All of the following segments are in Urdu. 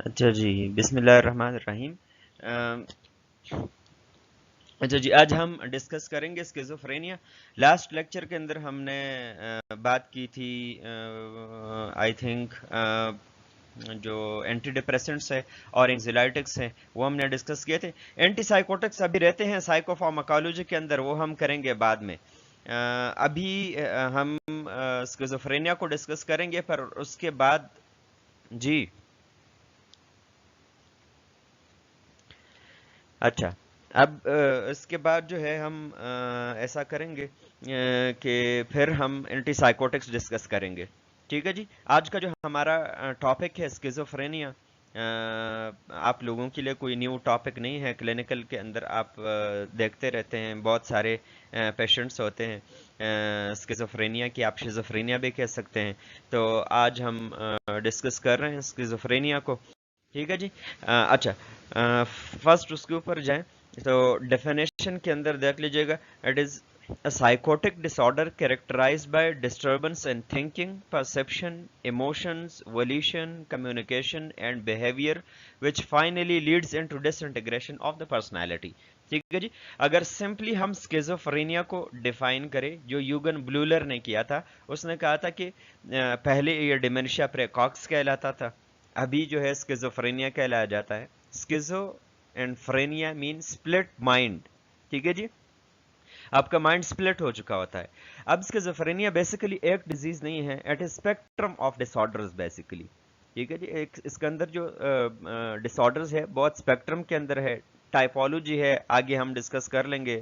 اچھا جی، بسم اللہ الرحمن الرحیم۔ ام، اچھا جی، آج ہم ڈسکس کریں گے اسکیزوفرینیا۔ لاسٹ لیکچر کے اندر ہم نے بات کی تھی آئی تھنک جو اینٹی ڈپریسنٹس ہے اور انزیلائٹکس ہیں وہ ہم نے ڈسکس کیے تھے۔ اینٹی سائیکوٹکس ابھی رہتے ہیں سائیکو فارماکالوجی کے اندر، وہ ہم کریں گے بعد میں۔ ابھی ہم اسکیزوفرینیا کو ڈسکس کریں گے، پر اس کے بعد جی اچھا، اب اس کے بعد جو ہے ہم ایسا کریں گے کہ پھر ہم اینٹی سائیکوٹکس ڈسکس کریں گے۔ ٹھیک ہے جی، آج کا جو ہمارا ٹاپک ہے اسکیزوفرینیا، آپ لوگوں کے لیے کوئی نیو ٹاپک نہیں ہے۔ کلینکل کے اندر آپ دیکھتے رہتے ہیں بہت سارے پیشنٹس ہوتے ہیں اسکیزوفرینیا کی، آپ شیزوفرینیا بھی کہہ سکتے ہیں۔ تو آج ہم ڈسکس کر رہے ہیں اسکیزوفرینیا کو۔ ٹھیک ہے جی، اچھا، فرسٹ اس کے اوپر جائیں تو ڈیفینیشن کے اندر دیکھ لیجئے گا، it is a psychotic disorder characterized by disturbance in thinking, perception, emotions, volition, communication and behavior which finally leads into disintegration of the personality۔ ٹھیک ہے جی، اگر سمپلی ہم سکیزوفرینیا کو ڈیفائن کریں جو یوگن بلولر نے کیا تھا، اس نے کہا تھا کہ پہلے یہ ڈیمنشیا پریکاکس کہلاتا تھا، ابھی جو ہے اسکیزوفرینیا کہلایا جاتا ہے۔ اسکیزو اینڈ فرینیا مین سپلٹ مائنڈ۔ ٹھیک ہے جی، آپ کا مائنڈ سپلٹ ہو چکا ہوتا ہے۔ اب اسکیزوفرینیا بیسیکلی ایک ڈیزیز نہیں ہے، it is spectrum of disorders basically. ٹھیک ہے جی، اس کے اندر جو ڈس آرڈرز ہے بہت اسپیکٹرم کے اندر ہے، ٹائپولوجی ہے، آگے ہم ڈسکس کر لیں گے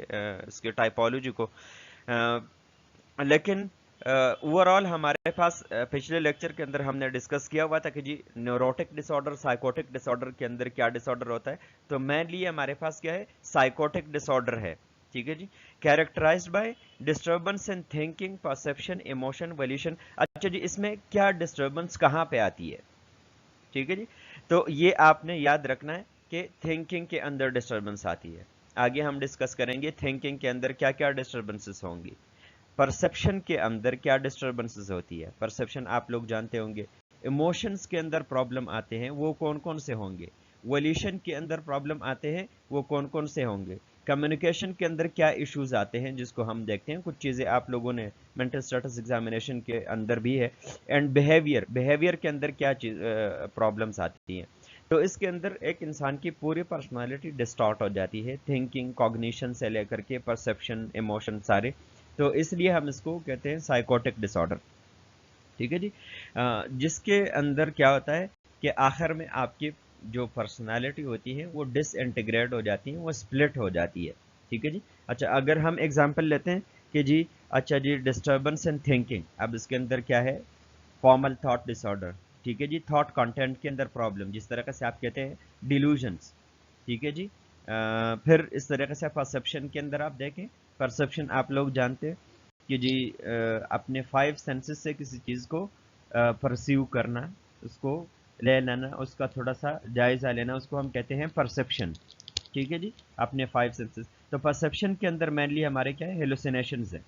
اس کے ٹائپولوجی کو۔ لیکن اوور آل ہمارے پاس پچھلے لیکچر کے اندر ہم نے ڈسکس کیا ہوا تھا کہ جی نیوروٹک ڈس آرڈر، سائیکوٹک ڈس آرڈر کے اندر کیا ڈس آرڈر ہوتا ہے، تو مینلی ہمارے پاس کیا ہے، سائیکوٹک ڈس آرڈر ہے۔ ٹھیک ہے جی، characterized by disturbance in thinking, perception, emotion, volition. اچھا جی، اس میں کیا ڈسٹربنس کہاں پہ آتی ہے؟ ٹھیک ہے جی، تو یہ آپ نے یاد رکھنا ہے کہ تھنکنگ کے اندر ڈسٹربنس آتی ہے۔ آگے ہم ڈسکس کریں گے تھنکنگ کے اندر کیا کیا ڈسٹربنسز ہوں گی۔ پرسپشن کے اندر کیا ڈسٹربنسز ہوتی ہے، پرسپشن آپ لوگ جانتے ہوں گے۔ ایموشنز کے اندر پرابلم آتے ہیں، وہ کون کون سے ہوں گے۔ ولیشن کے اندر پرابلم آتے ہیں، وہ کون کون سے ہوں گے۔ کمیونیکیشن کے اندر کیا ایشوز آتے ہیں جس کو ہم دیکھتے ہیں، کچھ چیزیں آپ لوگوں نے مینٹل اسٹیٹس ایگزامینیشن کے اندر بھی ہے۔ اینڈ بیہیویئر کے اندر کیا چیز پرابلمس آتی ہیں۔ تو اس کے اندر ایک انسان کی پوری پرسنالٹی ڈسٹارٹ ہو جاتی ہے، تھنکنگ، کوگنیشن سے لے کر کے پرسپشن، ایموشن سارے۔ تو اس لیے ہم اس کو کہتے ہیں سائیکوٹک ڈس آرڈر۔ ٹھیک ہے جی، جس کے اندر کیا ہوتا ہے کہ آخر میں آپ کی جو پرسنالٹی ہوتی ہے وہ ڈس انٹیگریٹ ہو جاتی ہے، وہ سپلٹ ہو جاتی ہے۔ ٹھیک ہے جی، اچھا اگر ہم ایگزامپل لیتے ہیں کہ جی اچھا جی ڈسٹربنس ان تھنکنگ، اب اس کے اندر کیا ہے، فارمل تھاٹ ڈس آرڈر۔ ٹھیک ہے جی، تھاٹ کنٹینٹ کے اندر پرابلم، جس طرح سے آپ کہتے ہیں ڈیلوژنس۔ ٹھیک ہے جی، پھر اس طریقے سے پرسپشن کے اندر آپ دیکھیں، پرسپشن آپ لوگ جانتے ہیں کہ جی اپنے 5 سینسز سے کسی چیز کو پرسیو کرنا، اس کو لے لینا، اس کا تھوڑا سا جائزہ لینا، اس کو ہم کہتے ہیں پرسپشن۔ ٹھیک ہے جی، اپنے 5 سینسز۔ تو پرسپشن کے اندر مینلی ہمارے کیا ہے، ہیلوسینیشنز ہیں۔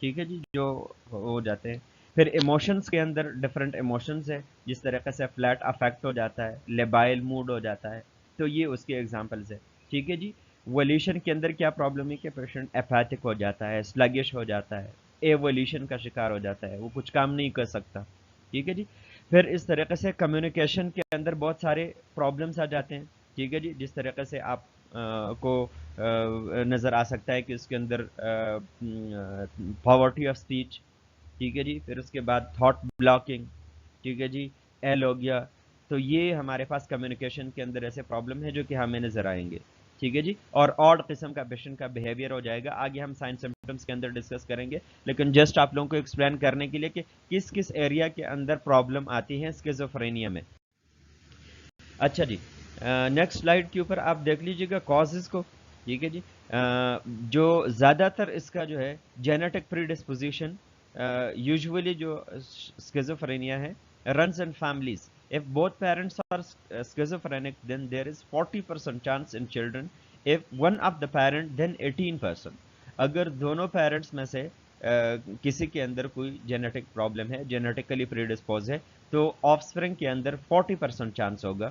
ٹھیک ہے جی، جو ہو جاتے ہیں۔ پھر ایموشنز کے اندر ڈفرینٹ ایموشنز ہے، جس طریقے سے فلیٹ افیکٹ ہو جاتا ہے، لیبائل موڈ ہو جاتا ہے، تو یہ اس کے ایگزامپلز ہے۔ ٹھیک ہے جی، ولیشن کے اندر کیا پرابلم ہے کہ پیشنٹ ایپیتھک ہو جاتا ہے، سلگش ہو جاتا ہے، ایولیشن کا شکار ہو جاتا ہے، وہ کچھ کام نہیں کر سکتا۔ ٹھیک ہے جی، پھر اس طریقے سے کمیونیکیشن کے اندر بہت سارے پرابلمس آ جاتے ہیں۔ ٹھیک ہے جی، جس طریقے سے آپ کو نظر آ سکتا ہے کہ اس کے اندر پاورٹی آف اسپیچ۔ ٹھیک ہے جی، پھر اس کے بعد تھاٹ بلاکنگ۔ ٹھیک ہے جی، ایل ہو گیا۔ تو یہ ہمارے پاس کمیونیکیشن کے اندر ایسے پرابلم ہیں جو کہ ہمیں نظر آئیں گے۔ ٹھیک ہے جی، اور آڈ قسم کا پیشنٹ کا بیہیویئر ہو جائے گا، آگے ہم سائن سمپٹمس کے اندر ڈسکس کریں گے، لیکن جسٹ آپ لوگوں کو ایکسپلین کرنے کے لیے کہ کس کس ایریا کے اندر پرابلم آتی ہے اسکیزوفرینیا میں۔ اچھا جی، نیکسٹ سلائیڈ کے اوپر آپ دیکھ لیجیے گا کازز کو۔ ٹھیک ہے جی، جو زیادہ تر اس کا جو ہے جینیٹک پری ڈسپوزیشن، یوزولی جو اسکیزوفرینیا ہے runs in families. If both parents are schizophrenic, then there is 40% chance in children. If one of the parent, then 18%. اگر دونوں پیرنٹس میں سے کسی کے اندر کوئی جینیٹک پرابلم ہے، جینیٹیکلی پری ڈسپوز ہے، تو آف اسپرنگ کے اندر 40% چانس ہوگا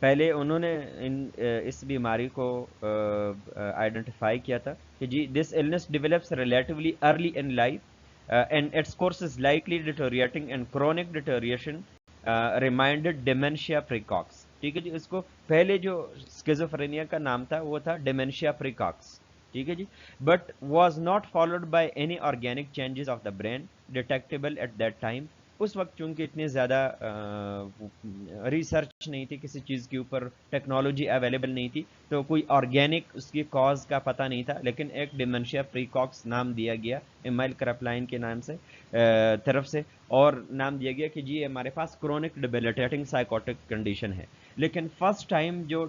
پہلے انہوں نے اس بیماری کو آئیڈینٹیفائی کیا تھا کہ جی دس illness develops relatively early in life and its course is likely deteriorating and chronic deterioration reminded dementia precox. ٹھیک ہے جی، اس کو پہلے جو اسکیزوفرینیا کا نام تھا وہ تھا ڈیمینشیا پریکاکس. ٹھیک ہے جی، but was not followed by any organic changes of the brain detectable at that time. اس وقت چونکہ اتنی زیادہ ریسرچ نہیں تھی کسی چیز کے اوپر، ٹیکنالوجی اویلیبل نہیں تھی، تو کوئی آرگینک اس کی کاز کا پتہ نہیں تھا. لیکن ایک ڈیمنشیا پریکاکس نام دیا گیا ایمائل کرپلائن کے نام سے طرف سے، اور نام دیا گیا کہ جی ہمارے پاس کرونک ڈیبلیٹیٹنگ سائیکوٹک کنڈیشن ہے. لیکن فرسٹ ٹائم جو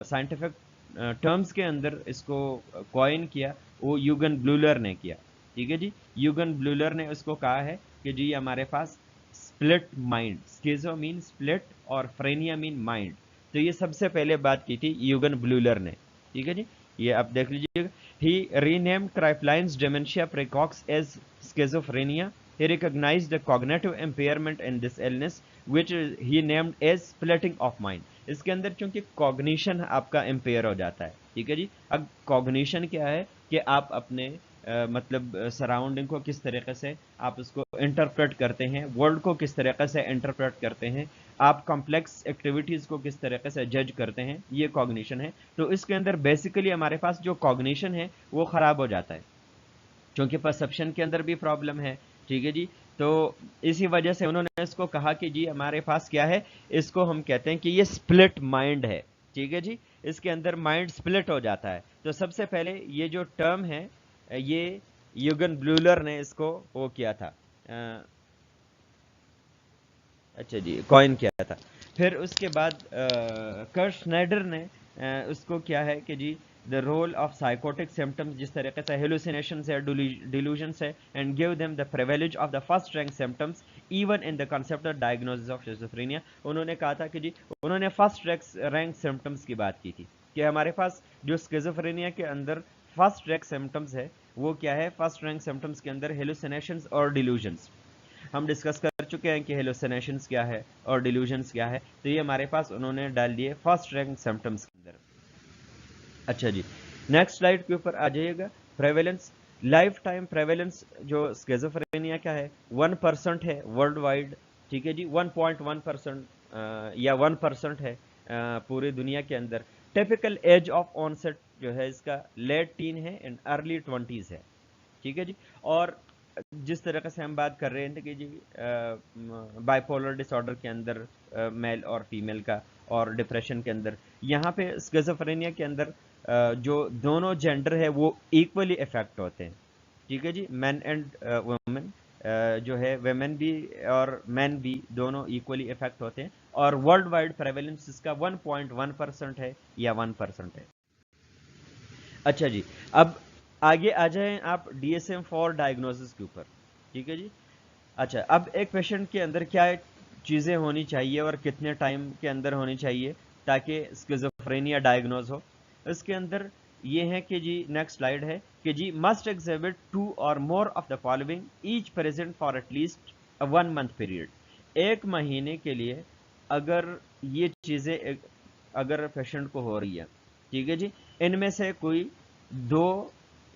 سائنٹیفک ٹرمز کے اندر اس کو کوائن کیا وہ یوگن بلولر نے کیا. ٹھیک ہے جی، یوگن بلولر نے اس کو کہا ہے کہ جی ہمارے پاس اسپلٹ مائنڈ، اسکیزو مین اسپلٹ اور فرینیا مین مائنڈ. تو یہ سب سے پہلے بات کی تھی یوگن بلولر نے. ٹھیک ہے جی، یہ آپ دیکھ لیجیے گا. He renamed Kraepelin's dementia praecox as schizophrenia. He recognized a cognitive impairment in this illness which he named as splitting of mind. اس کے اندر چونکہ کوگنیشن آپ کا امپیئر ہو جاتا ہے. ٹھیک ہے جی، اب کوگنیشن کیا ہے کہ آپ اپنے مطلب سراؤنڈنگ کو کس طریقے سے آپ اس کو انٹرپریٹ کرتے ہیں، ورلڈ کو کس طریقے سے انٹرپریٹ کرتے ہیں، آپ کمپلیکس ایکٹیویٹیز کو کس طریقے سے جج کرتے ہیں، یہ کوگنیشن ہے. تو اس کے اندر بیسیکلی ہمارے پاس جو کوگنیشن ہے وہ خراب ہو جاتا ہے چونکہ پرسپشن کے اندر بھی پرابلم ہے. ٹھیک ہے جی، تو اسی وجہ سے انہوں نے اس کو کہا کہ جی ہمارے پاس کیا ہے، اس کو ہم کہتے ہیں کہ یہ سپلٹ مائنڈ ہے. ٹھیک ہے جی، اس کے اندر مائنڈ سپلٹ ہو جاتا ہے. تو سب سے پہلے یہ جو ٹرم ہے یہ یوگن بلولر نے اس کو وہ کیا تھا، اچھا جی کوائن کیا تھا. پھر اس کے بعد کرٹ شنائڈر نے اس کو کیا ہے کہ جی the role of psychotic symptoms، جس طریقے سے hallucinations ہے، delusions ہے، and give them the privilege of the first rank symptoms even in the conceptual diagnosis of schizophrenia. انہوں نے کہا تھا کہ جی انہوں نے فرسٹ رینک سمٹمس کی بات کی تھی کہ ہمارے پاس جو اسکیزوفرینیا کے اندر فرسٹ رینک سمٹمس ہے وہ کیا ہے. فرسٹ رینک سمٹمس کے اندر hallucinations اور delusions. ہم ڈسکس کر چکے ہیں کہ ہیلوسینیشنز کیا ہے اور ڈیلوژنز کیا ہے، تو یہ ہمارے پاس انہوں نے ڈال دیے فرسٹ رینک سمٹمس کے اندر. اچھا جی، نیکسٹ سلائڈ کے اوپر آ جائیے گا. پریویلنس، لائف ٹائم پریویلنس جو اسکیزوفرینیا کا ہے 1% ہے ورلڈ وائڈ. ٹھیک ہے جی، 1.1% یا 1% ہے پوری دنیا کے اندر. ٹیپیکل ایج آف آنسٹ جو ہے اس کا لیٹ ٹین ہے اینڈ ارلی 20s ہے. ٹھیک ہے جی، اور جس طریقے سے ہم بات کر رہے ہیں کہ جی بائی پولر ڈس آرڈر کے اندر میل اور فیمیل کا، اور ڈپریشن کے اندر، یہاں پہ اسکیزوفرینیا کے اندر جو دونوں جینڈر ہے وہ ایکولی افیکٹ ہوتے ہیں. ٹھیک ہے جی، مین اینڈ وومن جو ہے ویمن بھی اور مین بھی دونوں ایکولی افیکٹ ہوتے ہیں. اور ورلڈ وائڈ پریویلنس اس کا 1.1% ہے یا 1% ہے. اچھا جی، اب آگے آ جائیں آپ DSM-4 ڈائگنوسس کے اوپر. ٹھیک ہے جی، اچھا اب ایک پیشنٹ کے اندر کیا چیزیں ہونی چاہیے اور کتنے ٹائم کے اندر ہونی چاہیے تاکہ اسکیزوفرینیا ڈائگنوز ہو. اس کے اندر یہ ہے کہ جی نیکسٹ سلائیڈ ہے کہ جی مسٹ ایگزیبٹ 2 اور more of the following each present for at least 1 month period. ایک مہینے کے لیے اگر یہ چیزیں اگر پیشنٹ کو ہو رہی ہے، ٹھیک ہے جی، ان میں سے کوئی 2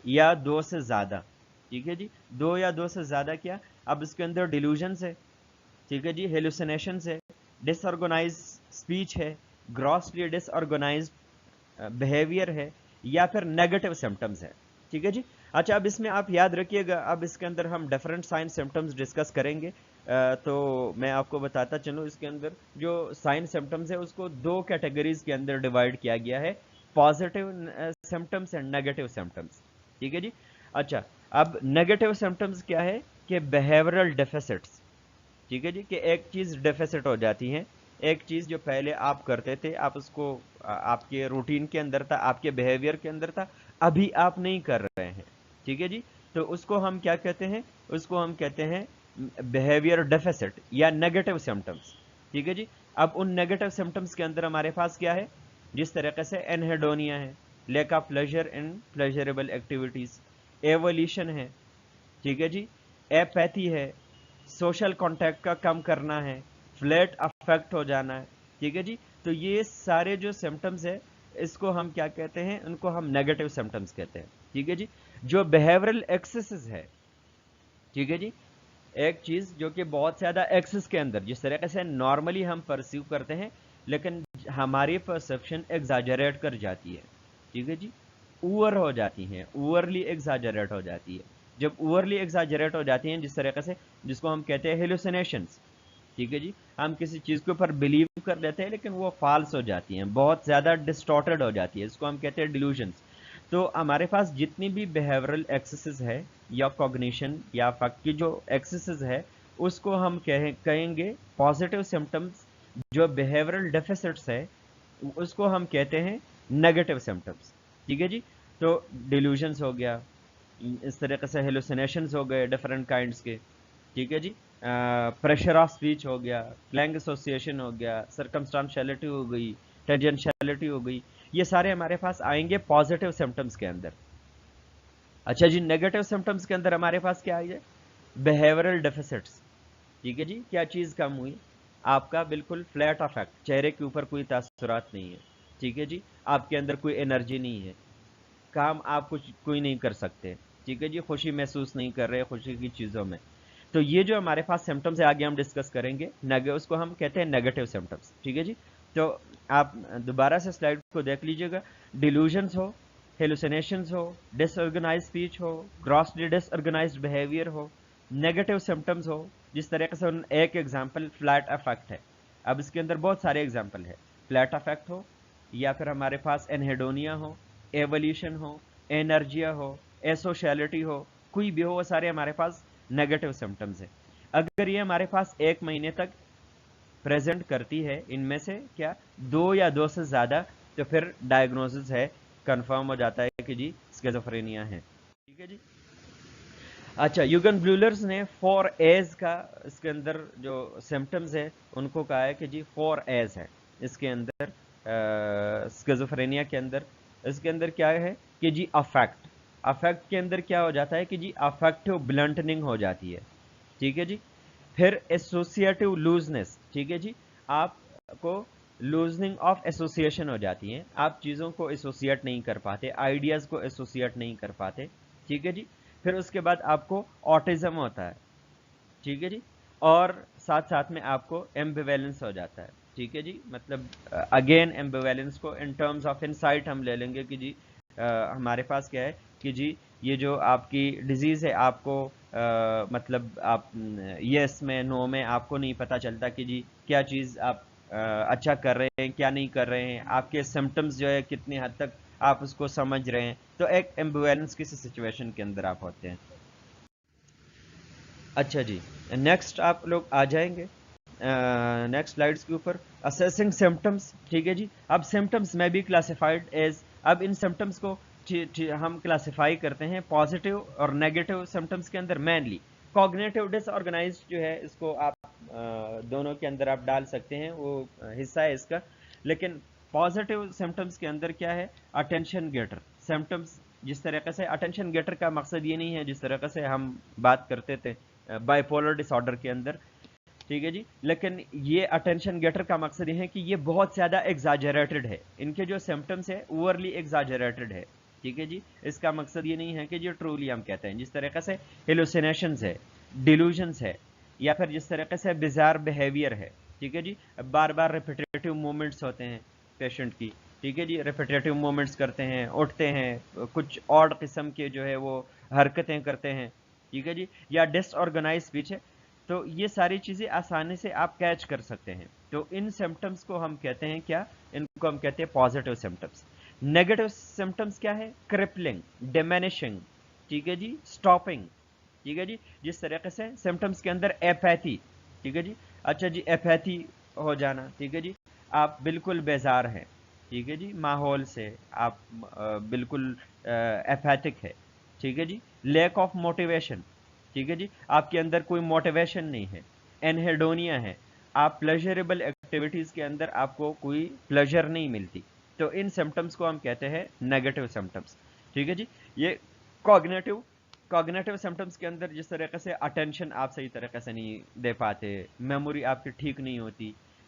یا 2 سے زیادہ. ٹھیک ہے جی، 2 یا 2 سے زیادہ کیا، اب اس کے اندر ڈیلوژنس ہے. ٹھیک ہے جی، ہیلوسینیشنز ہے، ڈس آرگنائز اسپیچ ہے، گراسلی ڈس آرگنائزڈ بیہیویئر ہے، یا پھر نیگیٹو سمٹمز ہے. ٹھیک ہے جی، اچھا اب اس میں آپ یاد رکھیے گا، اب اس کے اندر ہم ڈفرینٹ سائن سمٹمز ڈسکس کریں گے. تو میں آپ کو بتاتا چلوں اس کے اندر جو سائن سمٹمز ہے اس کو 2 کیٹیگریز کے اندر ڈیوائڈ کیا گیا ہے، positive symptoms and negative symptoms. ٹھیک ہے جی، اچھا اب نیگیٹو سمٹمز کیا ہے کہ بیہیورل ڈیفیسٹس. ٹھیک ہے جی، کہ ایک چیز ڈیفیسٹ ہو جاتی ہے، ایک چیز جو پہلے آپ کرتے تھے، آپ اس کو آپ کے روٹین کے اندر تھا، آپ کے بیہیویئر کے اندر تھا، ابھی آپ نہیں کر رہے ہیں. ٹھیک ہے جی، تو اس کو ہم کیا کہتے ہیں، اس کو ہم کہتے ہیں بیہیویئر ڈیفیسٹ یا نیگیٹو سمٹمز. ٹھیک ہے جی، اب ان نیگیٹو سمٹمز کے اندر ہمارے پاس کیا ہے، جس طریقے سے انہیڈونیا ہے، lack of pleasure in pleasurable activities, avolition ہے. ٹھیک ہے جی، ایپیتھی ہے، سوشل کانٹیکٹ کا کم کرنا ہے، فلیٹ افیکٹ ہو جانا ہے. ٹھیک ہے جی. تو یہ سارے جو سمٹمز ہے اس کو ہم کیا کہتے ہیں, ان کو ہم نیگیٹو سمٹمز کہتے ہیں. ٹھیک ہے جی. جو بیہیورل ایکسسز ہے, ٹھیک ہے جی, ایک چیز جو کہ بہت زیادہ ایکسس کے اندر جس طریقے سے نارملی ہم پرسیو کرتے ہیں لیکن ہماری پرسپشن ایگزاجریٹ کر جاتی ہے. ٹھیک ہے جی, اوور ہو جاتی ہیں, اوورلی ایگزاجریٹ ہو جاتی ہے. جب اوورلی ایگزاجریٹ ہو جاتی ہیں جس طریقے سے, جس کو ہم کہتے ہیں ہیلوسینیشنز. ٹھیک ہے جی, ہم کسی چیز کے اوپر بلیو کر لیتے ہیں لیکن وہ فالس ہو جاتی ہیں, بہت زیادہ ڈسٹارٹڈ ہو جاتی ہے, اس کو ہم کہتے ہیں ڈیلوژنز. تو ہمارے پاس جتنی بھی بیہیورل ایکسسز ہے یا کوگنیشن یا فیکٹ کی جو ایکسسز ہے اس کو ہم کہیں گے پازیٹیو سمٹمز. جو بیہیورل ڈیفیسٹس ہے اس کو ہم کہتے ہیں نیگیٹو سمٹمز. ٹھیک ہے جی. تو ڈیلوژنز ہو گیا, اس طریقے سے ہیلوسینیشنز ہو گئے ڈفرنٹ کائنڈس کے. ٹھیک ہے جی. پریشر آف اسپیچ ہو گیا, کلینگ ایسوسیشن ہو گیا, سرکمسٹانشیلٹی ہو گئی, ٹینجنشیلٹی ہو گئی, یہ سارے ہمارے پاس آئیں گے پازیٹیو سمٹمز کے اندر. اچھا جی, نیگیٹو سمٹمز کے اندر ہمارے پاس کیا آئی ہے, بیہیورل ڈیفیسٹس. ٹھیک ہے جی, کیا چیز کم ہوئی, آپ کا بالکل فلیٹ افیکٹ, چہرے کے اوپر کوئی تاثرات نہیں ہے. ٹھیک ہے جی, آپ کے اندر کوئی انرجی نہیں ہے, کام آپ کچھ کوئی نہیں کر سکتے. ٹھیک ہے جی, خوشی محسوس نہیں کر رہے خوشی کی چیزوں میں. تو یہ جو ہمارے پاس سمٹمز ہے آگے ہم ڈسکس کریں گے, اس کو ہم کہتے ہیں نیگیٹو سمٹمز. ٹھیک ہے جی. تو آپ دوبارہ سے سلائڈ کو دیکھ لیجئے گا. ڈیلوژنز ہو, ہیلوسینیشنز ہو, ڈس آرگنائز اسپیچ ہو, گراسلی ڈس آرگنائزڈ بیہیویئر ہو, نیگیٹو سمٹمز ہو, جس طریقے سے ایک ایگزامپل فلیٹ افیکٹ ہے. اب اس کے اندر بہت سارے ایگزامپل ہے. فلیٹ افیکٹ ہو, یا پھر ہمارے پاس انہیڈونیا ہو, ایولیوشن ہو, انرجیا ہو, ایسوشیلٹی ہو, کوئی بھی ہو, وہ سارے ہمارے پاس نیگیٹو سمٹمز ہیں. اگر یہ ہمارے پاس ایک مہینے تک پریزنٹ کرتی ہے, ان میں سے کیا 2 یا 2 سے زیادہ, تو پھر ڈائگنوسس ہے, کنفرم ہو جاتا ہے کہ جی اسکیزوفرینیا ہے. ٹھیک ہے جی. اچھا, یوگن بلولرز نے 4 ایز کا اس کے اندر جو سمٹمز ہے ان کو کہا ہے کہ جی 4 ایز ہے اس کے اندر, اسکیزوفرینیا کے اندر. اس کے اندر کیا ہے کہ جی افیکٹ, افیکٹ کے اندر کیا ہو جاتا ہے کہ جی افیکٹو بلنٹنگ ہو جاتی ہے. ٹھیک ہے جی. پھر ایسوسیٹیو لوزنس. ٹھیک ہے جی, آپ کو لوزنگ آف ایسوسیشن ہو جاتی ہے, آپ چیزوں کو ایسوسیٹ نہیں کر پاتے, آئیڈیاز کو ایسوسیٹ نہیں کر پاتے. ٹھیک ہے جی. پھر اس کے بعد آپ کو آٹزم ہوتا ہے. ٹھیک ہے جی. اور ساتھ ساتھ میں آپ کو ایمبیویلنس ہو جاتا ہے. ٹھیک ہے جی. مطلب اگین ایمبیویلنس کو ان ٹرمز آف انسائٹ ہم لے لیں گے کہ جی ہمارے پاس کیا ہے کہ جی یہ جو آپ کی ڈیزیز ہے آپ کو مطلب آپ یس میں نو میں آپ کو نہیں پتا چلتا کہ جی کیا چیز آپ اچھا کر رہے ہیں کیا نہیں کر رہے ہیں, آپ کے سمٹمز جو ہے کتنی حد تک آپ اس کو سمجھ رہے ہیں. تو ایک ایمبیویلنس کسی سچویشن کے اندر آپ ہوتے ہیں. اچھا جی, نیکسٹ آپ لوگ آ جائیں گے نیکسٹ سلائڈس کے اوپر, اسیسنگ سمٹمز. ٹھیک ہے جی. اب سمٹمز میں بھی کلاسیفائڈ ایز, اب ان سمٹمز کو ہم کلاسیفائی کرتے ہیں پازیٹیو اور نیگیٹو سمٹمز کے اندر. مینلی کوگنیٹو ڈس آرگنائزڈ جو ہے اس کو آپ دونوں کے اندر آپ ڈال سکتے ہیں, وہ حصہ ہے اس کا. لیکن پازیٹیو سمٹمز کے اندر کیا ہے, اٹینشن گیٹر سمٹمز. جس طریقے سے اٹینشن گیٹر کا مقصد یہ نہیں ہے جس طریقے سے ہم بات کرتے تھے بائی پولر ڈس آرڈر کے اندر. ٹھیک ہے جی. لیکن یہ اٹینشن گیٹر کا مقصد یہ ہے کہ یہ بہت زیادہ ایگزاجریٹڈ ہے, ان کے جو سمٹمز ہے اوورلی ایگزاجریٹڈ ہے. ٹھیک ہے جی. اس کا مقصد یہ نہیں ہے کہ جو ٹرولی ہم کہتے ہیں, جس طریقے سے ہیلوسینیشنز ہے, ڈیلوژنز ہے, یا پھر جس طریقے سے بیزار بیہیویئر ہے. ٹھیک ہے جی. بار بار ریپیٹیٹیو موومنٹس ہوتے ہیں پیشنٹ کی. ٹھیک ہے جی. ریپیٹیٹیو موومنٹس کرتے ہیں, اٹھتے ہیں, کچھ آڈ قسم کے جو ہے وہ حرکتیں کرتے ہیں. ٹھیک ہے جی. یا ڈس آرگنائز اسپیچ ہے. تو یہ ساری چیزیں آسانی سے آپ کیچ کر سکتے ہیں. تو ان سمٹمز کو ہم کہتے ہیں کیا, ان کو ہم کہتے ہیں پازیٹیو سمٹمز. نیگیٹو سمٹمز کیا ہے, کرپلنگ, ڈیمینشنگ. ٹھیک ہے جی. اسٹاپنگ. ٹھیک ہے جی. جس طریقے سے سمٹمز کے اندر ایپیتھی. ٹھیک ہے جی. اچھا جی, ایپیتھی ہو جانا. ٹھیک ہے جی. آپ بالکل بیزار ہیں. ٹھیک ہے جی. ماحول سے آپ بالکل ایپیتھک ہے. ٹھیک ہے جی. Lack of motivation. ٹھیک ہے جی. آپ کے اندر کوئی موٹیویشن نہیں ہے. انہیڈونیا ہے, آپ پلیجریبل ایکٹیویٹیز کے اندر آپ کو کوئی پلیجر نہیں ملتی. تو ان سمٹمز کو ہم کہتے ہیں نیگیٹو سمٹمز. ٹھیک ہے جی. یہ کوگنیٹو سمٹمز کے اندر جس طریقے سے اٹینشن آپ صحیح طریقے سے نہیں دے پاتے, میموری آپ کی ٹھیک نہیں ہوتی,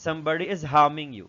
somebody is harming you,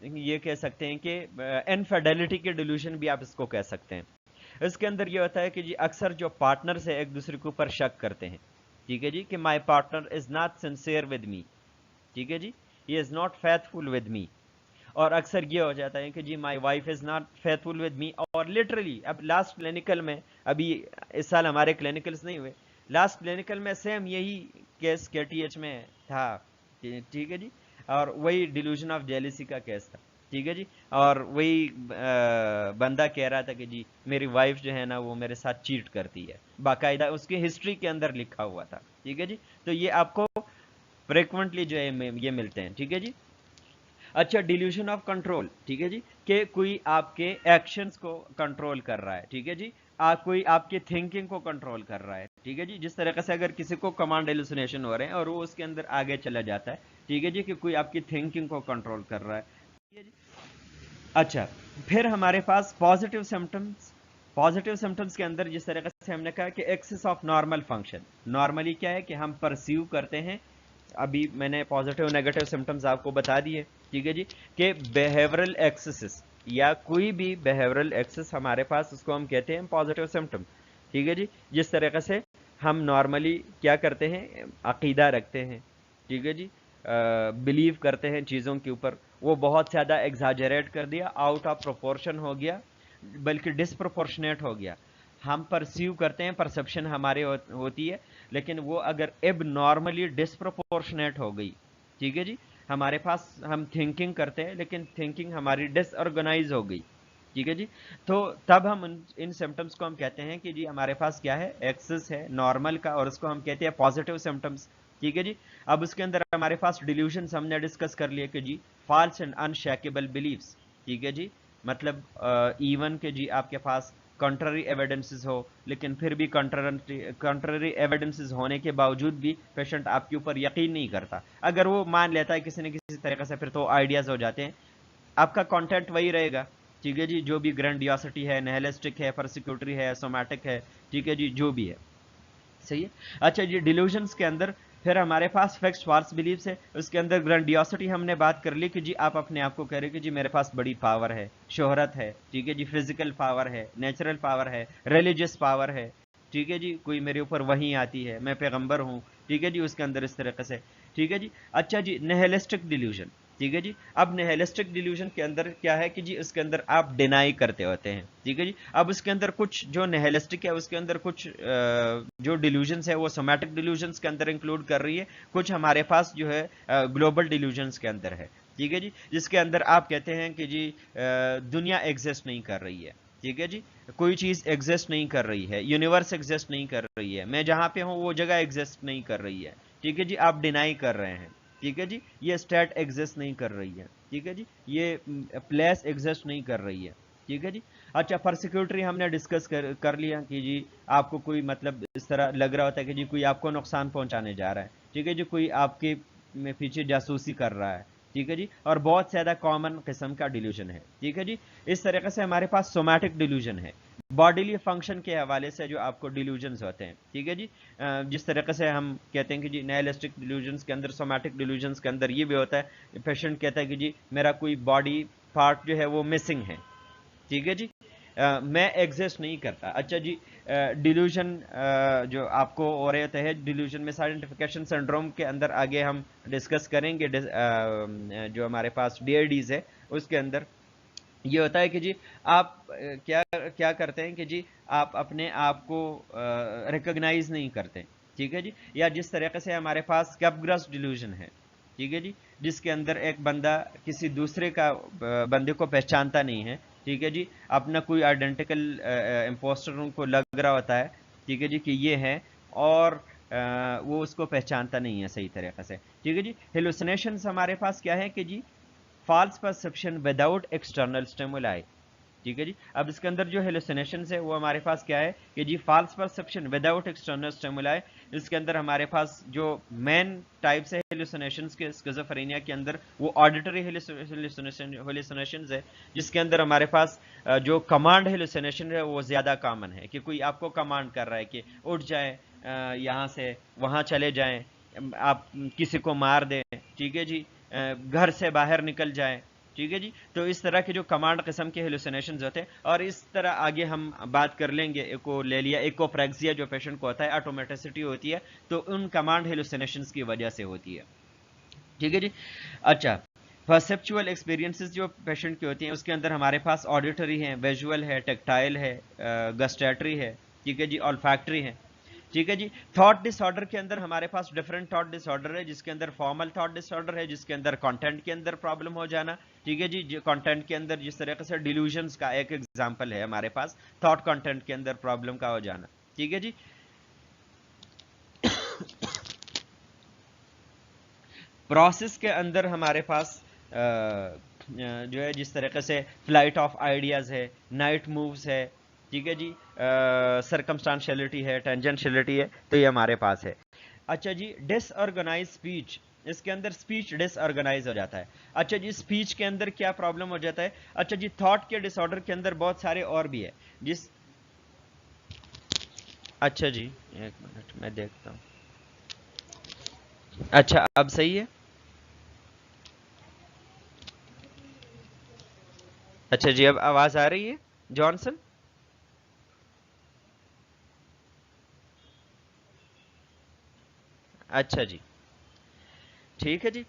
یہ کہہ سکتے ہیں کہ انفیڈیلٹی کے ڈیلوژن بھی آپ اس کو کہہ سکتے ہیں. اس کے اندر یہ ہوتا ہے کہ جی اکثر جو پارٹنرز ہیں ایک دوسرے کے اوپر شک کرتے ہیں, ٹھیک ہے جی, کہ my partner is not sincere with me, ٹھیک ہے جی, he is not faithful with me. اور اکثر یہ ہو جاتا ہے کہ جی my wife is not faithful with me. اور لٹرلی اب لاسٹ کلینکل میں, ابھی اس سال ہمارے کلینکلز نہیں ہوئے, لاسٹ کلینکل میں سیم یہی کیس کے ٹی ایچ میں تھا, ٹھیک ہے جی, اور وہی ڈیلوژن آف جیلیسی کا کیس تھا, ٹھیک ہے جی, اور وہی بندہ کہہ رہا تھا کہ جی میری وائف جو ہے نا وہ میرے ساتھ چیٹ کرتی ہے, باقاعدہ اس کی ہسٹری کے اندر لکھا ہوا تھا, ٹھیک ہے جی. تو یہ آپ کو فریکوینٹلی جو ہے یہ ملتے ہیں, ٹھیک ہے جی. اچھا, ڈیلیوژن آف کنٹرول, ٹھیک ہے جی, کہ کوئی آپ کے ایکشنز کو کنٹرول کر رہا ہے, ٹھیک ہے جی, کوئی آپ کی تھنکنگ کو کنٹرول کر رہا ہے, ٹھیک ہے جی. جس طریقے سے اگر کسی کو کمانڈ ہیلوسینیشن ہو رہے ہیں اور وہ اس کے اندر آگے چلا جاتا ہے, ٹھیک ہے جی, کہ کوئی آپ کی تھنکنگ کو کنٹرول کر رہا ہے, ٹھیک ہے جی. اچھا, پھر ہمارے پاس پازیٹیو سمپٹمز. پازیٹیو سمپٹمز کے اندر جس طریقے سے ہم نے کہا کہ excess of normal function. Normally کیا ہے کہ ہم پرسیو کرتے ہیں, ابھی میں نے پازیٹیو نیگیٹو سمپٹمز آپ کو بتا دیے, ٹھیک ہے جی, کہ بیہیورل ایکسسز یا کوئی بھی بیہیورل ایکسس ہمارے پاس, اس کو ہم کہتے ہیں پازیٹیو سمپٹم, ٹھیک ہے جی. جس طریقے سے ہم نارملی کیا کرتے ہیں, عقیدہ رکھتے ہیں, ٹھیک ہے جی, بلیو کرتے ہیں چیزوں کے اوپر, وہ بہت زیادہ ایگزاجریٹ کر دیا, آؤٹ آف پروپورشن ہو گیا, بلکہ ڈسپروپورشنیٹ ہو گیا. ہم پرسیو کرتے ہیں, پرسپشن ہماری ہوتی ہے, لیکن وہ اگر اب نارملی ڈسپروپورشنیٹ ہو گئی, ٹھیک ہے جی, ہمارے پاس ہم تھنکنگ کرتے ہیں لیکن تھنکنگ ہماری ڈس آرگنائز ہو گئی, ٹھیک ہے جی, تو تب ہم ان سمپٹمس کو ہم کہتے ہیں کہ جی ہمارے پاس کیا ہے, ایکسس ہے نارمل کا, اور اس کو ہم کہتے ہیں پازیٹیو سمپٹمس, ٹھیک ہے جی. اب اس کے اندر ہمارے پاس ڈیلیوژنس ہم نے ڈسکس کر لیے کہ جی فالس اینڈ انشیکیبل بلیفس, ٹھیک ہے جی, مطلب ایون کہ جی آپ کے پاس کنٹرری ایویڈنسز ہو, لیکن پھر بھی کنٹرری ایویڈنسز ہونے کے باوجود بھی پیشنٹ آپ کے اوپر یقین نہیں کرتا. اگر وہ مان لیتا ہے کسی نہ کسی طریقے سے, پھر تو آئیڈیاز ہو جاتے ہیں, آپ کا کانٹینٹ وہی رہے گا, ٹھیک ہے جی, جو بھی گرینڈیوسٹی ہے, نہلسٹک ہے, پرسیکیوٹری ہے, سومیٹک ہے, ٹھیک ہے جی, جو بھی ہے, صحیح ہے. اچھا جی, ڈیلوژنس کے اندر پھر ہمارے پاس فیکس فالس بلیفس ہے. اس کے اندر گرینڈیوسٹی ہم نے بات کر لی کہ جی آپ اپنے آپ کو کہہ رہے کہ جی میرے پاس بڑی پاور ہے, شہرت ہے, ٹھیک ہے جی, فزیکل پاور ہے, نیچرل پاور ہے, ریلیجیس پاور ہے, ٹھیک ہے جی, کوئی میرے اوپر وحی آتی ہے, میں پیغمبر ہوں, ٹھیک ہے جی, اس کے اندر اس طریقے سے, ٹھیک ہے جی. اچھا جی, نہلسٹک ڈیلیوژن, ٹھیک ہے جی. اب نہلسٹک ڈیلیوژن کے اندر کیا ہے کہ جی اس کے اندر آپ ڈینائی کرتے ہوتے ہیں, ٹھیک ہے جی. اب اس کے اندر کچھ جو نہلسٹک ہے, اس کے اندر کچھ جو ڈیلیوژنس ہے وہ سومیٹک ڈیلیوژنس کے اندر انکلوڈ کر رہی ہے, کچھ ہمارے پاس جو ہے گلوبل ڈیلیوژنس کے اندر ہے, ٹھیک ہے جی, جس کے اندر آپ کہتے ہیں کہ جی دنیا ایگزسٹ نہیں کر رہی ہے, ٹھیک ہے جی, کوئی چیز ایگزسٹ نہیں کر رہی ہے, یونیورس ایگزسٹ نہیں کر رہی ہے, میں جہاں پہ ہوں وہ جگہ ایگزسٹ نہیں کر رہی ہے, ٹھیک ہے جی, آپ ڈینائی کر رہے ہیں, ٹھیک ہے جی, یہ اسٹیٹ ایگزسٹ نہیں کر رہی ہے, ٹھیک ہے جی, یہ پلیس ایگزسٹ نہیں کر رہی ہے, ٹھیک ہے جی. اچھا, پرسیکیوٹری ہم نے ڈسکس کر لیا کہ جی آپ کو کوئی مطلب اس طرح لگ رہا ہوتا ہے کہ جی کوئی آپ کو نقصان پہنچانے جا رہا ہے, ٹھیک ہے جی, کوئی آپ کے پیچھے جاسوسی کر رہا ہے, ٹھیک ہے جی, اور بہت زیادہ کامن قسم کا ڈیلیوژن ہے, ٹھیک ہے جی. اس طریقے سے ہمارے پاس سومیٹک ڈیلیوژن ہے, باڈیلی فنکشن کے حوالے سے جو آپ کو ڈیلیوژنز ہوتے ہیں, ٹھیک ہے جی. جس طریقے سے ہم کہتے ہیں کہ جی نہلسٹک ڈیلیوژنز کے اندر, سومیٹک ڈیلیوژنز کے اندر یہ بھی ہوتا ہے, پیشنٹ کہتا ہے کہ جی میرا کوئی باڈی پارٹ جو ہے وہ مسنگ ہے, ٹھیک ہے جی, میں ایگزسٹ نہیں کرتا. اچھا جی, ڈیلیوژن جو آپ کو ہو رہے ہوتے ہیں, ڈیلیوژن میں آئیڈینٹیفیکیشن سنڈروم کے اندر آگے ہم ڈسکس کریں گے, جو ہمارے پاس ڈی آئی ڈیز ہے اس کے اندر یہ ہوتا ہے کہ جی آپ کیا کرتے ہیں کہ جی آپ اپنے آپ کو ریکگنائز نہیں کرتے, ٹھیک ہے جی. یا جس طریقے سے ہمارے پاس کیپگرس ڈیلیوژن ہے, ٹھیک ہے جی, جس کے اندر ایک بندہ کسی دوسرے کا بندے کو پہچانتا نہیں ہے, ٹھیک ہے جی, اپنا کوئی آئیڈینٹیکل امپوسٹر ان کو لگ رہا ہوتا ہے, ٹھیک ہے جی, کہ یہ ہے, اور وہ اس کو پہچانتا نہیں ہے صحیح طریقے سے, ٹھیک ہے جی. ہیلوسینیشنز ہمارے پاس کیا ہے کہ جی false perception without external stimuli, ٹھیک ہے جی. اب اس کے اندر جو ہیلوسینیشنز ہے وہ ہمارے پاس کیا ہے کہ جی false perception without external stimuli. اس کے اندر ہمارے پاس جو مین ٹائپس ہے ہیلوسینیشنز کے اسکیزوفرینیا کے اندر, وہ آڈیٹری ہیلوسینیشنز ہے, جس کے اندر ہمارے پاس جو کمانڈ ہیلوسینیشن ہے وہ زیادہ کامن ہے, کہ کوئی آپ کو کمانڈ کر رہا ہے کہ اٹھ جائیں, یہاں سے وہاں چلے جائیں, آپ کسی کو مار دیں, ٹھیک ہے جی, گھر سے باہر نکل جائیں, ٹھیک ہے جی. تو اس طرح کے جو کمانڈ قسم کے ہیلوسینیشنز ہوتے ہیں, اور اس طرح آگے ہم بات کر لیں گے. ایکو لے لیا, ایکوپریکسیا جو پیشنٹ کو ہوتا ہے, آٹومیٹسٹی ہوتی ہے, تو ان کمانڈ ہیلوسینیشنز کی وجہ سے ہوتی ہے. ٹھیک ہے جی. اچھا, پرسیپچول ایکسپیرینسز جو پیشنٹ کی ہوتی ہیں اس کے اندر ہمارے پاس آڈیٹری ہیں, ویژول ہے, ٹیکٹائل ہے, گسٹیٹری ہے, ٹھیک ہے جی, olfactory ہے. ٹھیک ہے جی. تھاٹ ڈس آرڈر کے اندر ہمارے پاس ڈفرنٹ تھاٹ ڈس آرڈر ہے, جس کے اندر فارمل تھاٹ ڈس آرڈر ہے, جس کے اندر کانٹینٹ کے اندر پرابلم ہو جانا. ٹھیک ہے جی. کانٹینٹ کے اندر جس طریقے سے ڈیلوژنس کا ایک ایگزامپل ہے ہمارے پاس, تھاٹ کانٹینٹ کے اندر پرابلم کا ہو جانا. ٹھیک ہے جی. پروسیس کے اندر ہمارے پاس جو ہے جس طریقے سے فلائٹ آف آئیڈیاز ہے, نائٹ مووز ہے, ٹھیک ہے جی, سرکمسٹانشیلٹی ہے, ٹینجنشیلٹی ہے, تو یہ ہمارے پاس ہے. اچھا جی, ڈس آرگنائز اسپیچ, اس کے اندر اسپیچ ڈس آرگنائز ہو جاتا ہے. اچھا جی, اسپیچ کے اندر کیا پرابلم ہو جاتا ہے؟ اچھا جی, تھاٹ کے ڈس آرڈر کے اندر بہت سارے اور بھی ہے جس. اچھا جی, ایک منٹ میں دیکھتا ہوں. اچھا, اب صحیح ہے. اچھا جی, اب آواز آ رہی ہے جانسن؟ اچھا جی, ٹھیک ہے جی.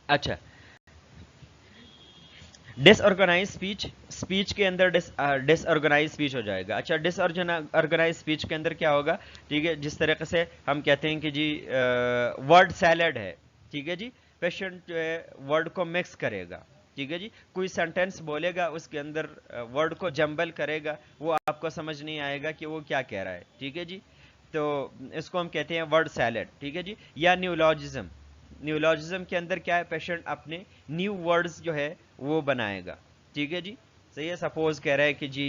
اچھا, ڈس آرگنائز اسپیچ, اسپیچ کے اندر ڈس آرگنائز اسپیچ ہو جائے گا. اچھا, ڈس آرگنائز اسپیچ کے اندر کیا ہوگا؟ ٹھیک ہے, جس طریقے سے ہم کہتے ہیں کہ جی ورڈ سیلڈ ہے. ٹھیک ہے جی, پیشنٹ جو ہے ورڈ کو مکس کرے گا. ٹھیک ہے جی, کوئی سینٹینس بولے گا, اس کے اندر ورڈ کو جمبل کرے گا, وہ آپ کو سمجھ نہیں آئے گا کہ وہ کیا کہہ رہا ہے. ٹھیک ہے جی, تو اس کو ہم کہتے ہیں ورڈ سیلڈ. ٹھیک ہے جی. یا نیولوجزم, نیولوجزم کے اندر کیا ہے, پیشنٹ اپنے نیو ورڈز جو ہے وہ بنائے گا. ٹھیک ہے جی, صحیح ہے. سپوز کہہ رہا ہے کہ جی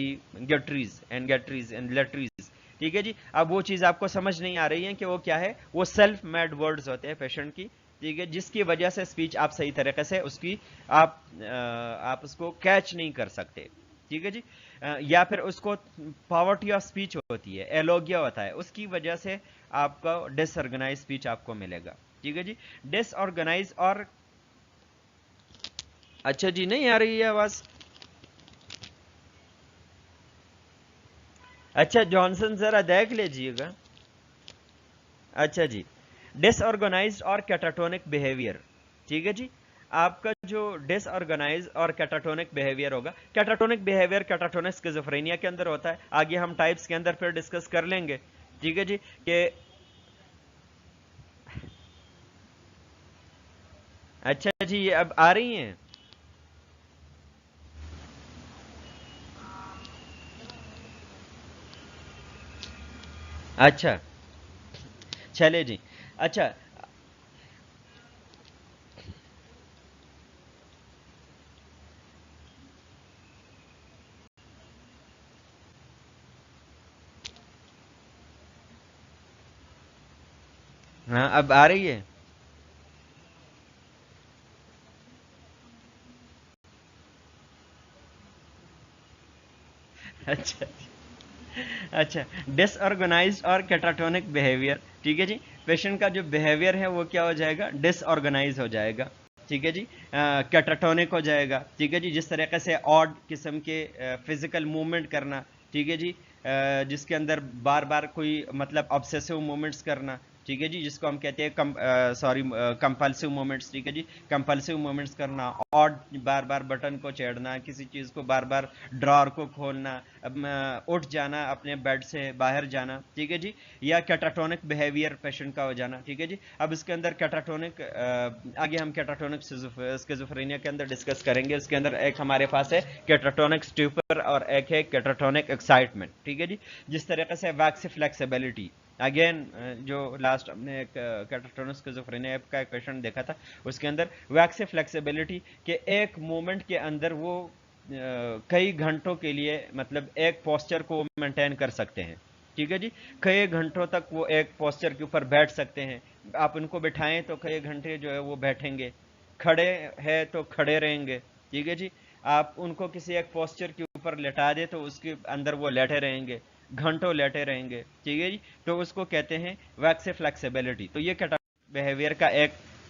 گیٹریز اینڈ گیٹریز اینڈ لیٹریز. ٹھیک ہے جی, اب وہ چیز آپ کو سمجھ نہیں آ رہی ہے کہ وہ کیا ہے, وہ سیلف میڈ ورڈز ہوتے ہیں پیشنٹ کی. ٹھیک ہے, جس کی وجہ سے اسپیچ آپ صحیح طریقے سے اس کی آپ اس کو کیچ نہیں کر سکتے. ٹھیک ہے جی. یا پھر اس کو پاورٹی آف اسپیچ ہوتی ہے, ایلوگیا ہوتا ہے, اس کی وجہ سے آپ کو ڈس آرگنائز اسپیچ آپ کو ملے گا. ٹھیک ہے جی. ڈس آرگنائز اور اچھا جی, نہیں آ رہی ہے آواز؟ اچھا جانسن, ذرا دیکھ لیجئے گا. اچھا جی, ڈس آرگنائزڈ اور کیٹاٹونک بیہیویئر. ٹھیک ہے جی, آپ کا جو ڈس آرگنائز اور کیٹاٹونک بیہیویئر ہوگا, کیٹاٹونک بیہیویئر کیٹاٹونک اسکیزوفرینیا کے اندر ہوتا ہے. آگے ہم ٹائپس کے اندر پھر ڈسکس کر لیں گے. ٹھیک ہے جی, کہ اچھا جی, یہ اب آ رہی ہیں. اچھا, چلے جی. اچھا, ہاں اب آ رہی ہے. اچھا اچھا, ڈس آرگنائزڈ اور کیٹاٹونک بیہیویئر. ٹھیک ہے جی, پیشنٹ کا جو بیہیویئر ہے وہ کیا ہو جائے گا, ڈس آرگنائز ہو جائے گا. ٹھیک ہے جی, کیٹاٹونک ہو جائے گا. ٹھیک ہے جی, جس طریقے سے آڈ قسم کے فزیکل موومنٹ کرنا. ٹھیک ہے جی, جس کے اندر بار بار کوئی مطلب آبسیسو موومنٹس کرنا. ٹھیک ہے جی, جس کو ہم کہتے ہیں سوری کمپلسو موومنٹس. ٹھیک ہے جی, کمپلسو موومنٹس کرنا, آڈ بار بار بٹن کو چھیڑنا, کسی چیز کو بار بار ڈرار کو کھولنا, اٹھ جانا, اپنے بیڈ سے باہر جانا. ٹھیک ہے جی, یا کیٹاٹونک بیہیویئر پیشنٹ کا ہو جانا. ٹھیک ہے جی, اب اس کے اندر کیٹاٹونک آگے ہم کیٹاٹونک اسکیزوفرینیا کے اندر ڈسکس کریں گے. اس کے اندر ایک ہمارے پاس ہے کیٹاٹونک اسٹیوپر اور ایک ہے کیٹاٹونک ایکسائٹمنٹ. ٹھیک ہے جی, جس طریقے سے ویکسی فلیکسیبلٹی. اگین جو لاسٹ ہم نے ایک کیٹاٹونک اسکیزوفرینیا کا ایک پیشنٹ دیکھا تھا, اس کے اندر ویکسی فلیکسیبلٹی کہ ایک مومنٹ کے اندر وہ کئی گھنٹوں کے لیے مطلب ایک پوسچر کو مینٹین کر سکتے ہیں. ٹھیک ہے جی, کئی گھنٹوں تک وہ ایک پوسچر کے اوپر بیٹھ سکتے ہیں. آپ ان کو بٹھائیں تو کئی گھنٹے جو ہے وہ بیٹھیں گے, کھڑے ہے تو کھڑے رہیں گے. ٹھیک ہے جی, آپ ان کو کسی ایک پوسچر کے اوپر لٹا دے تو اس کے اندر وہ لیٹے رہیں گے, گھنٹوں لیٹے رہیں گے. ٹھیک ہے جی, تو اس کو کہتے ہیں ویکسی فلیکسیبلٹی. تو یہ بیہیویئر کا ایک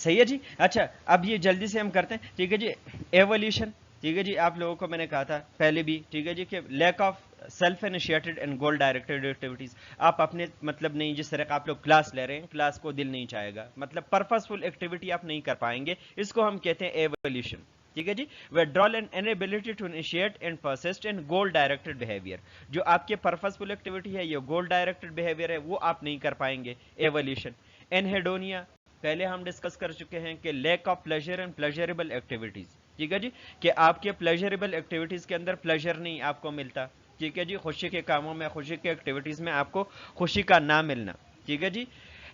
صحیح ہے جی. اچھا اب یہ جلدی سے ہم کرتے ہیں. ٹھیک ہے جی. ایولیوشن. ٹھیک ہے جی. آپ لوگوں کو میں نے کہا تھا پہلے بھی. ٹھیک ہے جی کہ lack of self initiated and goal directed activities. آپ اپنے مطلب نہیں, جس طرح کا آپ لوگ کلاس لے رہے ہیں, کلاس کو دل نہیں چاہے گا, مطلب پرپزفل ایکٹیویٹی آپ نہیں کر پائیں گے, اس کو ہم کہتے ہیں ایولیوشن. ٹھیک ہے جی. withdrawal and inability to initiate and persist in goal directed behavior. جو آپ کے پرپزفل ایکٹیویٹی ہے, یہ گول ڈائریکٹڈ بیہیویئر ہے, وہ آپ نہیں کر پائیں گے. ایولیوشن. انہیڈونیا پہلے ہم ڈسکس کر چکے ہیں کہ lack of pleasure and pleasurable activities. ٹھیک ہے جی کہ آپ کے پلیجریبل ایکٹیویٹیز کے اندر پلیجر نہیں آپ کو ملتا. ٹھیک ہے جی. خوشی کے کاموں میں, خوشی کے ایکٹیویٹیز میں آپ کو خوشی کا نہ ملنا. ٹھیک ہے جی.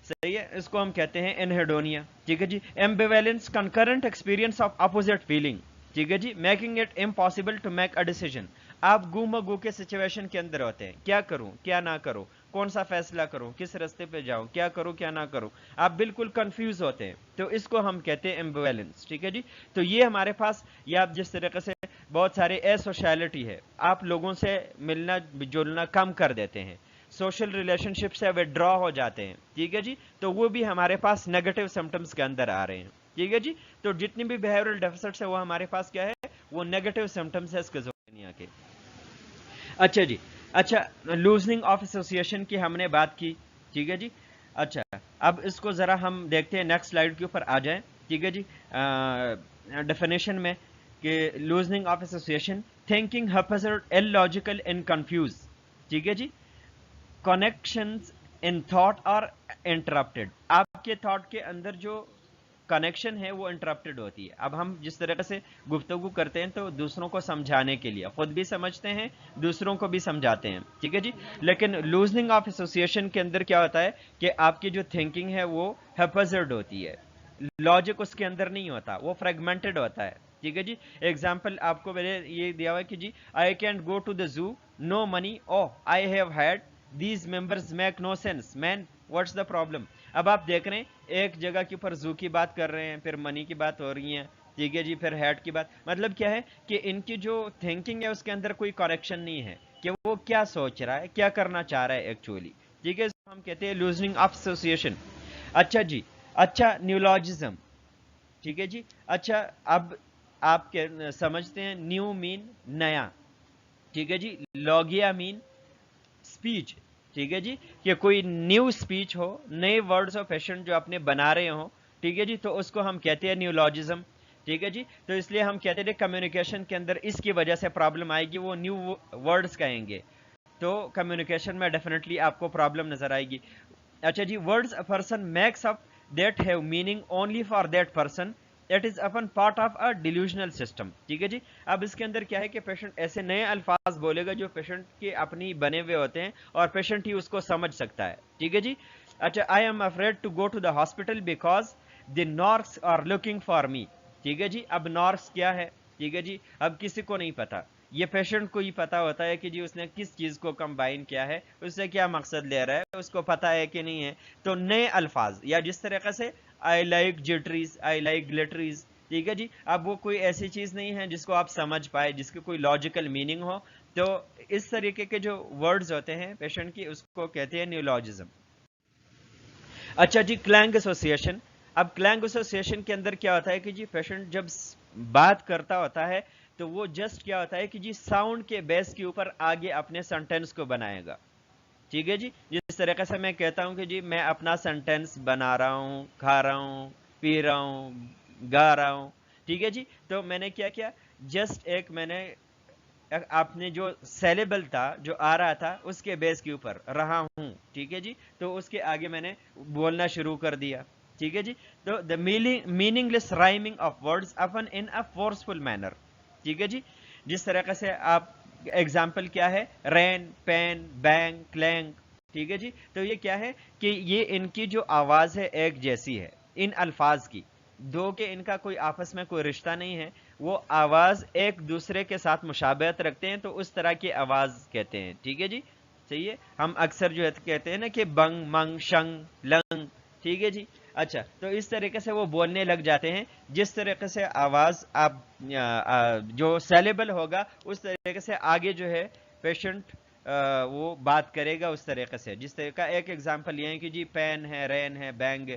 صحیح ہے. اس کو ہم کہتے ہیں انہیڈونیا. ٹھیک ہے جی. Ambivalence concurrent experience of opposite feeling. ٹھیک ہے جی. Making it impossible to make a decision. آپ گم گو کے سچویشن کے اندر ہوتے ہیں, کیا کروں کیا نہ کروں, کون سا فیصلہ کروں, کس راستے پہ جاؤں, کیا کروں کیا نہ کروں, آپ بالکل کنفیوز ہوتے ہیں, تو اس کو ہم کہتے ہیں ایمبیویلنس. ٹھیک ہے جی. تو یہ ہمارے پاس, یہ آپ جس طریقے سے بہت سارے اے سوشیلٹی ہے, آپ لوگوں سے ملنا جلنا کم کر دیتے ہیں, سوشل ریلیشن شپ سے وڈرا ہو جاتے ہیں. ٹھیک ہے جی. تو وہ بھی ہمارے پاس نیگیٹو سمٹمز کے اندر آ رہے ہیں. ٹھیک ہے جی. تو جتنی بھی بیہیورل ڈیفیسٹس ہے وہ ہمارے پاس کیا ہے, وہ نیگیٹو سمٹمز ہے اسکیزوفرینیا کے. اچھا جی. اچھا لوزنگ آف ایسوسیشن کی ہم نے بات کی. ٹھیک ہے جی. اچھا اب اس کو ذرا ہم دیکھتے ہیں, نیکسٹ سلائیڈ کے اوپر آ جائیں. ٹھیک ہے جی. ڈیفینیشن میں کہ losing of association, thinking haphazard illogical and confused. ٹھیک ہے جی. کنیکشنز ان تھاٹ اور انٹرپٹیڈ, آپ کے تھاٹ کے اندر جو کنیکشن ہے وہ انٹرپٹیڈ ہوتی ہے. اب ہم جس طرح سے گفتگو کرتے ہیں تو دوسروں کو سمجھانے کے لیے, خود بھی سمجھتے ہیں دوسروں کو بھی سمجھاتے ہیں. ٹھیک ہے جی. لیکن لوزنگ آف ایسوسیشن کے اندر کیا ہوتا ہے کہ آپ کی جو تھنکنگ ہے وہ ہیپزرڈ ہوتی ہے, لاجک اس کے اندر نہیں ہوتا, وہ فریگمنٹڈ ہوتا ہے. ٹھیک ہے جی. ایگزامپل آپ کو میں نے یہ دیا ہوا ہے کہ جی I can't go to the zoo, no money, oh I have head, these members make no sense, man what's the problem. اب آپ دیکھ رہے ہیں ایک جگہ کے اوپر زو کی بات کر رہے ہیں, پھر منی کی بات ہو رہی ہے. ٹھیک ہے جی. پھر ہیڈ کی بات, مطلب کیا ہے کہ ان کی جو تھنکنگ ہے اس کے اندر کوئی کریکشن نہیں ہے کہ وہ کیا سوچ رہا ہے, کیا کرنا چاہ رہا ہے ایکچولی. ٹھیک ہے. ہم کہتے ہیں لوزنگ آف ایسوسیشن. اچھا جی. اچھا نیولوجزم. ٹھیک ہے جی. اچھا اب آپ سمجھتے ہیں نیو مین نیا. ٹھیک ہے جی. لوگیا مین اسپیچ. ٹھیک ہے جی. کہ کوئی نیو اسپیچ ہو, نئے ورڈز آف فیشن جو اپنے بنا رہے ہوں. ٹھیک ہے جی. تو اس کو ہم کہتے ہیں نیولوجزم. ٹھیک ہے جی. تو اس لیے ہم کہتے ہیں کمیونیکیشن کے اندر اس کی وجہ سے پرابلم آئے گی, وہ نیو ورڈز کہیں گے تو کمیونیکیشن میں ڈیفینیٹلی آپ کو پرابلم نظر آئے گی. اچھا جی. Words a person makes up that have meaning only for that person, that is often part of a delusional system. ٹھیک ہے جی. اب اس کے اندر کیا ہے کہ پیشنٹ ایسے نئے الفاظ بولے گا جو پیشنٹ کے اپنی بنے ہوئے ہوتے ہیں اور پیشنٹ ہی اس کو سمجھ سکتا ہے. ٹھیک ہے جی. اچھا I am afraid to go to the hospital because the narcs are looking for me. ٹھیک ہے جی. اب نارکس کیا ہے. ٹھیک ہے جی. اب کسی کو نہیں پتا, یہ پیشنٹ کو ہی پتا ہوتا ہے کہ جی اس نے کس چیز کو کمبائن کیا ہے, اس سے کیا مقصد لے رہا ہے, اس کو پتا ہے کہ نہیں ہے. تو نئے الفاظ, یا جس طریقے سے آئی لائک جٹریز, آئی لائک گلٹریز. ٹھیک ہے جی. اب وہ کوئی ایسی چیز نہیں ہے جس کو آپ سمجھ پائے, جس کی کوئی لاجیکل میننگ ہو. تو اس طریقے کے جو ورڈز ہوتے ہیں پیشنٹ کی, اس کو کہتے ہیں نیولوجزم. اچھا جی. Clang association. اب کلینگ ایسوسیشن کے اندر کیا ہوتا ہے کہ جی پیشنٹ جب بات کرتا ہوتا ہے تو وہ جسٹ کیا ہوتا ہے کہ جی ساؤنڈ کے بیس کے اوپر آگے اپنے سینٹینس کو بنائے گا. ٹھیک ہے جی. جس طریقے سے میں کہتا ہوں کہ جی میں اپنا سینٹینس بنا رہا ہوں, کھا رہا ہوں, پی رہا ہوں, گا رہا ہوں. ٹھیک ہے جی. تو میں نے کیا کیا, جسٹ ایک میں نے اپنے جو سیلیبل تھا جو آ رہا تھا اس کے بیس کے اوپر رہا ہوں. ٹھیک ہے جی. تو اس کے آگے میں نے بولنا شروع کر دیا. ٹھیک ہے جی. تو the meaning less rhyming of words اپن ان اے فورسفل مینر. ٹھیک ہے جی. جس طریقے سے آپ ایگزامپل کیا ہے, رین, پین, بینگ, کلینگ. ٹھیک ہے جی. تو یہ کیا ہے کہ یہ ان کی جو آواز ہے ایک جیسی ہے ان الفاظ کی, دو کہ ان کا کوئی آپس میں کوئی رشتہ نہیں ہے, وہ آواز ایک دوسرے کے ساتھ مشابہت رکھتے ہیں, تو اس طرح کی آواز کہتے ہیں. ٹھیک ہے جی. صحیح ہے. ہم اکثر جو کہتے ہیں نا کہ بنگ, منگ, شنگ, لنگ. ٹھیک ہے جی. اچھا تو اس طریقے سے وہ بولنے لگ جاتے ہیں, جس طریقے سے آواز آپ جو سیلیبل ہوگا اس طریقے سے آگے جو ہے پیشنٹ وہ بات کرے گا اس طریقے سے. جس طریقے کا ایک ایگزامپل یہ ہے کہ جی پین ہے, رین ہے, بینگ ہے.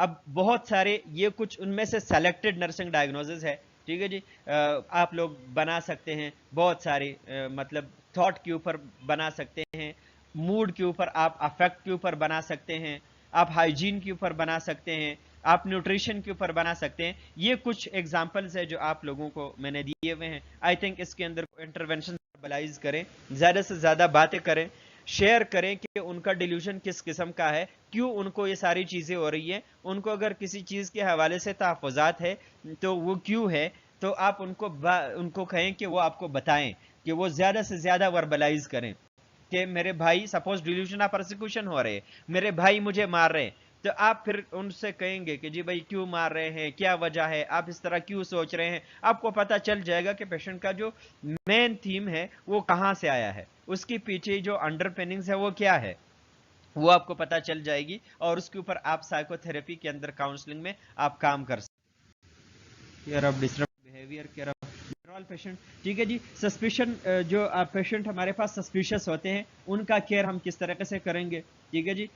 اب بہت سارے یہ کچھ ان میں سے سیلیکٹڈ نرسنگ ڈائگنوزز ہے، ٹھیک ہے جی، آپ لوگ بنا سکتے ہیں بہت سارے، مطلب تھاٹ کے اوپر بنا سکتے ہیں، موڈ کے اوپر، آپ افیکٹ کے اوپر بنا سکتے ہیں، آپ ہائیجین کے اوپر بنا سکتے ہیں، آپ نیوٹریشن کے اوپر بنا سکتے ہیں. یہ کچھ ایگزامپلز ہے جو آپ لوگوں کو میں نے دیے ہوئے ہیں. آئی تھنک اس کے اندر انٹروینشن وربلائز کریں، زیادہ سے زیادہ باتیں کریں، شیئر کریں کہ ان کا ڈیلیوژن کس قسم کا ہے، کیوں ان کو یہ ساری چیزیں ہو رہی ہیں. ان کو اگر کسی چیز کے حوالے سے تحفظات ہے تو وہ کیوں ہے، تو آپ ان کو کہیں کہ وہ آپ کو بتائیں، کہ وہ زیادہ سے زیادہ وربلائز کریں کہ میرے بھائی سپوز ڈیلیوژن آف پرسیکیوشن ہو رہے، میرے بھائی مجھے مار رہے ہیں، تو آپ پھر ان سے کہیں گے کہ جی بھائی کیوں مار رہے ہیں، کیا وجہ ہے، آپ اس طرح کیوں سوچ رہے ہیں. آپ کو پتا چل جائے گا کہ پیشنٹ کا جو مین تھیم ہے وہ کہاں سے آیا ہے، اس کی پیچھے جو انڈر پیننگز ہے وہ کیا ہے، وہ آپ کو پتا چل جائے گی، اور اس کے اوپر آپ سائیکو تھراپی کے اندر کاؤنسلنگ میں آپ کام کر سکتے ہیں. پیشنٹ، ٹھیک ہے جی. سسپیشن، جو پیشنٹ ہمارے پاس سسپیشس ہوتے ہیں ان کا کیئر ہم کس طریقے سے کریں گے، ٹھیک ہے جی.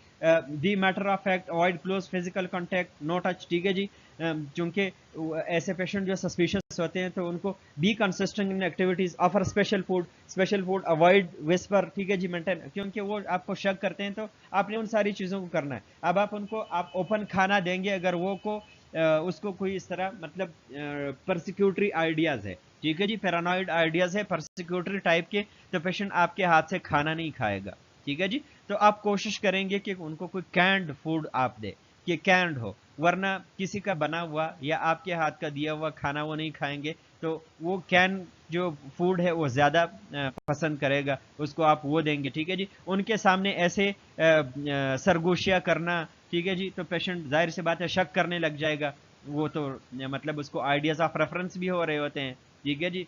The matter of fact, avoid close physical contact, no touch, ٹھیک ہے جی. چونکہ ایسے پیشنٹ جو سسپیشس ہوتے ہیں تو ان کو be consistent in activities, offer special food, avoid whisper, ٹھیک ہے جی، مینٹین، کیونکہ وہ آپ کو شک کرتے ہیں تو آپ نے ان ساری چیزوں کو کرنا ہے. اب آپ ان کو آپ اوپن کھانا دیں گے، اگر وہ اس کو کوئی اس طرح مطلب پرسیکیوٹری آئیڈیاز ہے، ٹھیک ہے جی، پیرانوئڈ آئیڈیاز ہے پرسیکیوٹری ٹائپ کے، تو پیشنٹ آپ کے ہاتھ سے کھانا نہیں کھائے گا، ٹھیک ہے جی. تو آپ کوشش کریں گے کہ ان کو کوئی کینڈ فوڈ آپ دے، کہ کینڈ ہو، ورنہ کسی کا بنا ہوا یا آپ کے ہاتھ کا دیا ہوا کھانا وہ نہیں کھائیں گے. تو وہ کین جو فوڈ ہے وہ زیادہ پسند کرے گا، اس کو آپ وہ دیں گے، ٹھیک ہے جی. ان کے سامنے ایسے سرگوشیاں کرنا، ٹھیک ہے جی، تو پیشنٹ ظاہر سی بات ہے شک کرنے لگ جائے گا. وہ تو مطلب اس کو آئیڈیاز آف ریفرنس بھی ہو رہے ہوتے ہیں، ٹھیک ہے جی.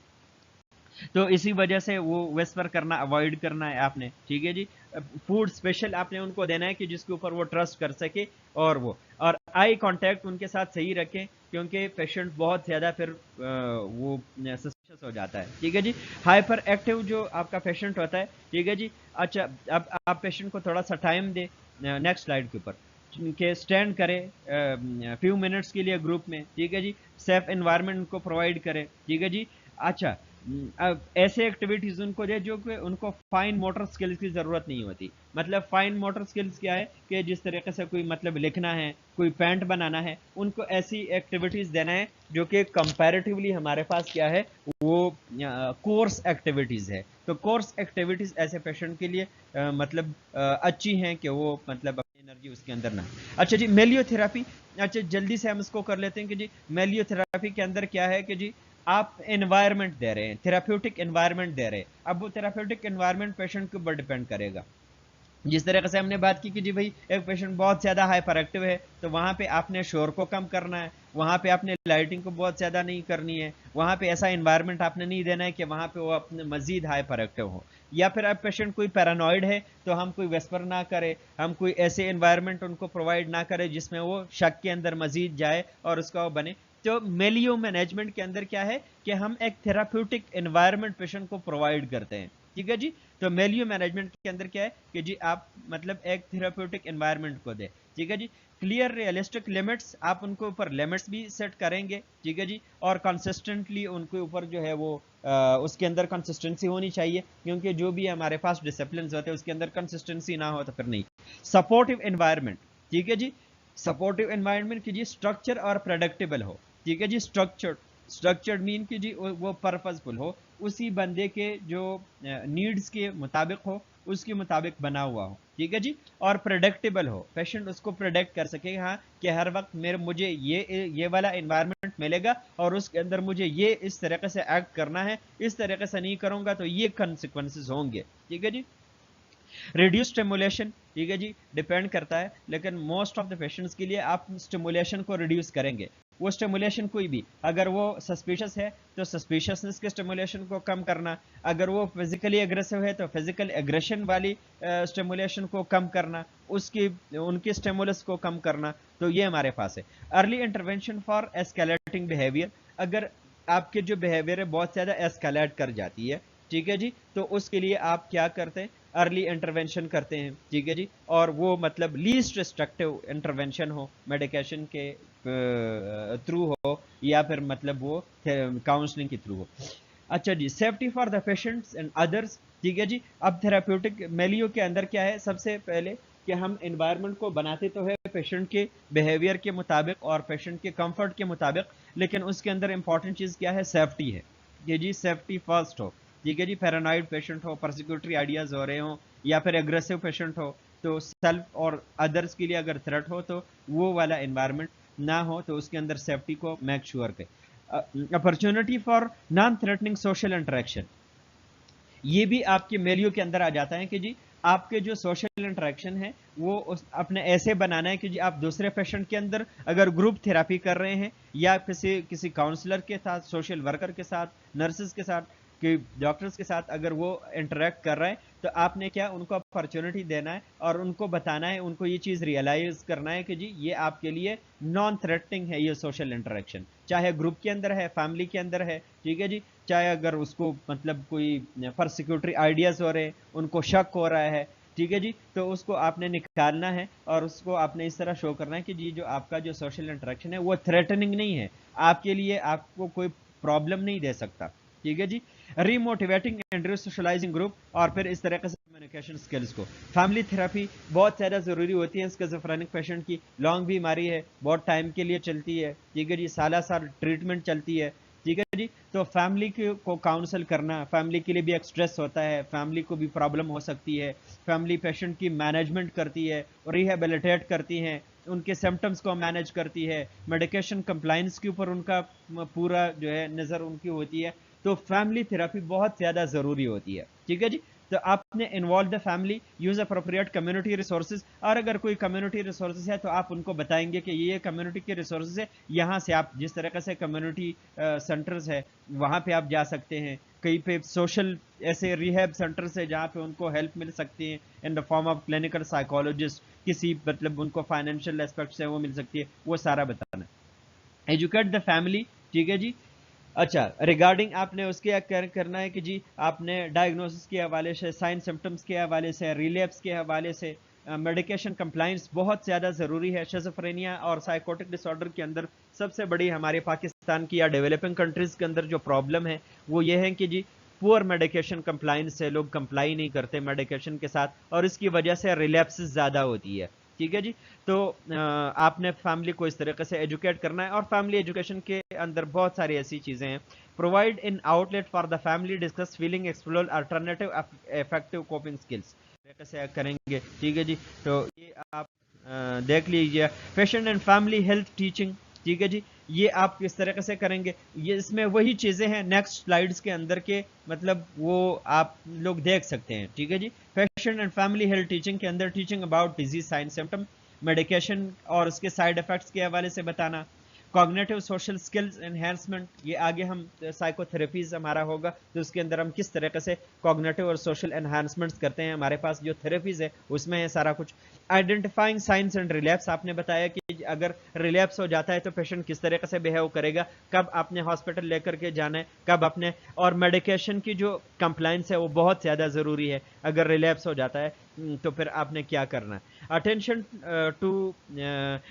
تو اسی وجہ سے وہ ویسپر کرنا اوائڈ کرنا ہے آپ نے، ٹھیک ہے جی. فوڈ اسپیشل آپ نے ان کو دینا ہے کہ جس کے اوپر وہ ٹرسٹ کر سکے، اور آئی کانٹیکٹ ان کے ساتھ صحیح رکھیں، کیونکہ پیشنٹ بہت زیادہ پھر وہ سسپیشس ہو جاتا ہے، ٹھیک ہے جی. ہائپر ایکٹیو جو آپ کا پیشنٹ ہوتا ہے، ٹھیک ہے جی. اچھا، اب آپ پیشنٹ کو تھوڑا سا ٹائم دیں، نیکسٹ سلائڈ کے اوپر، کہ اسٹینڈ کرے فیو منٹس کے لیے گروپ میں، ٹھیک ہے جی. سیف انوائرمنٹ کو پرووائڈ کرے، ٹھیک ہے جی. اچھا، اب ایسے ایکٹیویٹیز ان کو دے جو کہ ان کو فائن موٹر سکلز کی ضرورت نہیں ہوتی. مطلب فائن موٹر سکلز کیا ہے، کہ جس طریقے سے کوئی مطلب لکھنا ہے، کوئی پینٹ بنانا ہے، ان کو ایسی ایکٹیویٹیز دینا ہے جو کہ کمپیریٹیولی ہمارے پاس کیا ہے، وہ کورس ایکٹیویٹیز ہے. تو کورس ایکٹیویٹیز ایسے پیشنٹ کے لیے مطلب اچھی ہیں کہ وہ مطلب اپنی انرجی اس کے اندر نہ. اچھا جی، میلیو تھراپی. اچھا جلدی سے ہم اس کو کر لیتے ہیں کہ جی میلیو تھراپی کے اندر کیا ہے، کہ جی آپ انوائرمنٹ دے رہے ہیں، تھراپیوٹک انوائرمنٹ دے رہے ہیں. اب وہ تھراپیوٹک انوائرمنٹ پیشنٹ کے اوپر ڈیپینڈ کرے گا. جس طریقے سے ہم نے بات کی کہ جی بھائی ایک پیشنٹ بہت زیادہ ہائپر ایکٹیو ہے، تو وہاں پہ آپ نے شور کو کم کرنا ہے، وہاں پہ آپ نے لائٹنگ کو بہت زیادہ نہیں کرنی ہے، وہاں پہ ایسا انوائرمنٹ آپ نے نہیں دینا ہے کہ وہاں پہ وہ اپنے مزید ہائپر ایکٹیو ہو. یا پھر اب پیشنٹ کوئی پیرانوئڈ ہے تو ہم کوئی ویسپر نہ کرے، ہم کوئی ایسے انوائرمنٹ ان کو پرووائڈ نہ کرے جس میں وہ شک کے اندر مزید جائے اور اس کا وہ بنے. تو میلیو مینجمنٹ کے اندر کیا ہے کہ ہم ایک تھراپیوٹک انوائرمنٹ پیشنٹ کو پرووائڈ کرتے ہیں، ٹھیک ہے جی. تو میلیو مینجمنٹ کے اندر کیا ہے کہ جی آپ مطلب ایک تھراپیوٹک انوائرمنٹ کو دے، ٹھیک ہے جی. کلیئر ریئلسٹک لمٹس، آپ ان کے اوپر لمٹس بھی سیٹ کریں گے، ٹھیک ہے جی. اور کنسسٹنٹلی ان کے اوپر جو ہے وہ اس کے اندر کنسسٹنسی ہونی چاہیے، کیونکہ جو بھی ہمارے پاس ڈسپلنز ہوتے ہیں اس کے اندر کنسسٹنسی نہ ہو تو پھر نہیں. سپورٹیو انوائرمنٹ، ٹھیک ہے جی. سپورٹیو انوائرمنٹ کی جی اسٹرکچر اور پریڈکٹیبل ہو، ٹھیک ہے جی. اسٹرکچرڈ مین کی جی وہ پرپز فل ہو، اسی بندے کے جو نیڈز کے مطابق ہو، اس کے مطابق بنا ہوا ہو، ٹھیک ہے جی. اور پریڈکٹیبل ہو، پیشنٹ اس کو پریڈکٹ کر سکے، ہاں کہ ہر وقت مجھے یہ والا انوائرمنٹ ملے گا اور اس کے اندر مجھے یہ اس طریقے سے ایکٹ کرنا ہے، اس طریقے سے نہیں کروں گا تو یہ کنسیکوینسز ہوں گے، ٹھیک ہے جی. ریڈیوس اسٹیمولیشن، ٹھیک ہے جی، ڈیپینڈ کرتا ہے، لیکن موسٹ آف دا پیشنٹس کے لیے آپ اسٹیمولیشن کو ریڈیوس کریں گے. وہ اسٹیمولیشن کوئی بھی، اگر وہ سسپیشس ہے تو سسپیشسنس کے اسٹیمولیشن کو کم کرنا، اگر وہ فزیکلی اگریسو ہے تو فزیکل اگریشن والی اسٹیمولیشن کو کم کرنا، ان کی اسٹیمولس کو کم کرنا. تو یہ ہمارے پاس ہے. ارلی انٹرونشن فار ایسکیلیٹنگ بیہیویئر، اگر آپ کے جو بیہیویئر ہے بہت زیادہ ایسکیلیٹ کر جاتی ہے، ٹھیک ہے جی. تو اس کے لیے آپ کیا کرتے ہیں, ارلی انٹروینشن کرتے ہیں, ٹھیک ہے جی, اور وہ مطلب لیسٹ ریسٹرکٹیو انٹروینشن ہو, میڈیکیشن کے تھرو ہو یا پھر مطلب وہ کاؤنسلنگ کے تھرو ہو. اچھا جی, safety for the patients and others, ٹھیک ہے جی. اب تھراپیوٹک میلیو کے اندر کیا ہے, سب سے پہلے کہ ہم انوائرمنٹ کو بناتے تو ہے پیشنٹ کے بیہیویئر کے مطابق اور پیشنٹ کے کمفرٹ کے مطابق, لیکن اس کے اندر امپورٹنٹ چیز کیا ہے, سیفٹی ہے. یہ جی سیفٹی فرسٹ ہو, ٹھیک ہے جی. پیرانوائڈ پیشنٹ ہو, پرسیکیوٹری آئیڈیاز ہو رہے ہوں, یا پھر اگریسو پیشنٹ ہو, تو سیلف اور ادرس کے لیے اگر تھریٹ ہو تو وہ والا انوائرمنٹ نہ ہو, تو اس کے اندر سیفٹی کو میک شیور کرے. Opportunity for non threatening social interaction, یہ بھی آپ کے میلیو کے اندر آ جاتا ہے کہ جی آپ کے جو سوشل انٹریکشن ہے وہ اپنے ایسے بنانا ہے کہ جی آپ دوسرے پیشنٹ کے اندر اگر گروپ تھراپی کر رہے ہیں یا کسی کاؤنسلر کے ساتھ, سوشل ورکر کے ساتھ, نرسز کے ساتھ, کہ ڈاکٹرز کے ساتھ اگر وہ انٹریکٹ کر رہے ہیں, تو آپ نے کیا ان کو اپرچونٹی دینا ہے اور ان کو بتانا ہے, ان کو یہ چیز ریئلائز کرنا ہے کہ جی یہ آپ کے لیے نان تھریٹنگ ہے یہ سوشل انٹریکشن, چاہے گروپ کے اندر ہے, فیملی کے اندر ہے, ٹھیک ہے جی, چاہے اگر اس کو مطلب کوئی پرسیکیوٹری آئیڈیاز ہو رہے ہیں, ان کو شک ہو رہا ہے, ٹھیک ہے جی, تو اس کو آپ نے نکالنا ہے اور اس کو آپ نے اس طرح شو کرنا ہے کہ جی جو آپ کا جو سوشل انٹریکشن ہے وہ تھریٹننگ نہیں ہے, آپ کے لیے آپ کو کوئی پرابلم نہیں دے سکتا, ٹھیک ہے جی. ری موٹیویٹنگ اینڈ ریسوشلائزنگ گروپ, اور پھر اس طریقے سے کمیونیکیشن سکلز کو. فیملی تھراپی بہت زیادہ ضروری ہوتی ہے اسکیزوفرینک پیشنٹ کی, لانگ بیماری ہے, بہت ٹائم کے لیے چلتی ہے, ٹھیک ہے جی, سالہ سال ٹریٹمنٹ چلتی ہے, ٹھیک ہے جی. تو فیملی کو کاؤنسل کرنا, فیملی کے لیے بھی ایک سٹریس ہوتا ہے, فیملی کو بھی پرابلم ہو سکتی ہے, فیملی پیشنٹ کی مینجمنٹ کرتی ہے, ریہیبلیٹیٹ کرتی ہیں, ان کے سمٹمز کو مینیج کرتی ہے, میڈیکیشن کمپلائنس کے اوپر ان کا پورا جو ہے نظر ان کی ہوتی ہے. تو فیملی تھراپی بہت زیادہ ضروری ہوتی ہے, ٹھیک ہے جی. تو آپ نے involve the family, use appropriate community resources, اور اگر کوئی کمیونٹی ریسورسز ہے تو آپ ان کو بتائیں گے کہ یہ کمیونٹی کے ریسورسز ہے, یہاں سے آپ جس طریقے سے کمیونٹی سینٹرز ہے وہاں پہ آپ جا سکتے ہیں, کہیں پہ سوشل ایسے ریہیب سینٹرز ہے جہاں پہ ان کو ہیلپ مل سکتی ہے in the form of clinical psychologist, کسی مطلب ان کو فائنینشیل اسپیکٹ سے وہ مل سکتی ہے, وہ سارا بتانا. ایجوکیٹ دا فیملی, ٹھیک ہے جی. اچھا, ریگارڈنگ آپ نے اس کے کرنا ہے کہ جی آپ نے ڈائگنوسس کے حوالے سے, سائن سمٹمس کے حوالے سے, ریلیپس کے حوالے سے, میڈیکیشن کمپلائنس بہت زیادہ ضروری ہے. شیزوفرینیا اور سائیکوٹک ڈس آرڈر کے اندر سب سے بڑی ہمارے پاکستان کی یا ڈیولپنگ کنٹریز کے اندر جو پرابلم ہے وہ یہ ہے کہ جی پور میڈیکیشن کمپلائنس سے, لوگ کمپلائی نہیں کرتے میڈیکیشن کے ساتھ, اور اس کی وجہ سے ریلیپسز زیادہ ہوتی ہے, ٹھیک ہے جی. تو آپ نے فیملی کو اس طریقے سے ایجوکیٹ کرنا ہے, اور فیملی ایجوکیشن کے اندر بہت ساری ایسی چیزیں ہیں. Provide an outlet for the family, discuss feeling, explore alternative affective coping skills, طریقے سے کریں گے, ٹھیک ہے جی. تو یہ آپ دیکھ لیجیے. Patient and family health teaching, ٹھیک ہے جی, یہ آپ کس طریقے سے کریں گے, یہ اس میں وہی چیزیں ہیں نیکسٹ سلائیڈز کے اندر کے, مطلب وہ آپ لوگ دیکھ سکتے ہیں, ٹھیک ہے جی. Patient and family health teaching کے اندر teaching about disease, sign symptom, medication اور اس کے سائیڈ افیکٹس کے حوالے سے بتانا. کوگنیٹو سوشل سکلز انہینسمنٹ, یہ آگے ہم سائیکو تھراپیز ہمارا ہوگا تو اس کے اندر ہم کس طریقے سے کوگنیٹو اور سوشل انہینسمنٹس کرتے ہیں, ہمارے پاس جو تھراپیز ہے اس میں ہے سارا کچھ. آئیڈینٹیفائنگ سائنس اینڈ ریلیپس, آپ نے بتایا کہ اگر ریلیپس ہو جاتا ہے تو پیشنٹ کس طریقے سے بیہیو کرے گا, کب آپ نے ہاسپٹل لے کر کے جانا ہے, کب آپ نے, اور میڈیکیشن کی جو کمپلائنس ہے وہ بہت زیادہ ضروری ہے. اگر ریلیپس ہو جاتا ہے تو پھر آپ نے کیا کرنا ہے. Attention to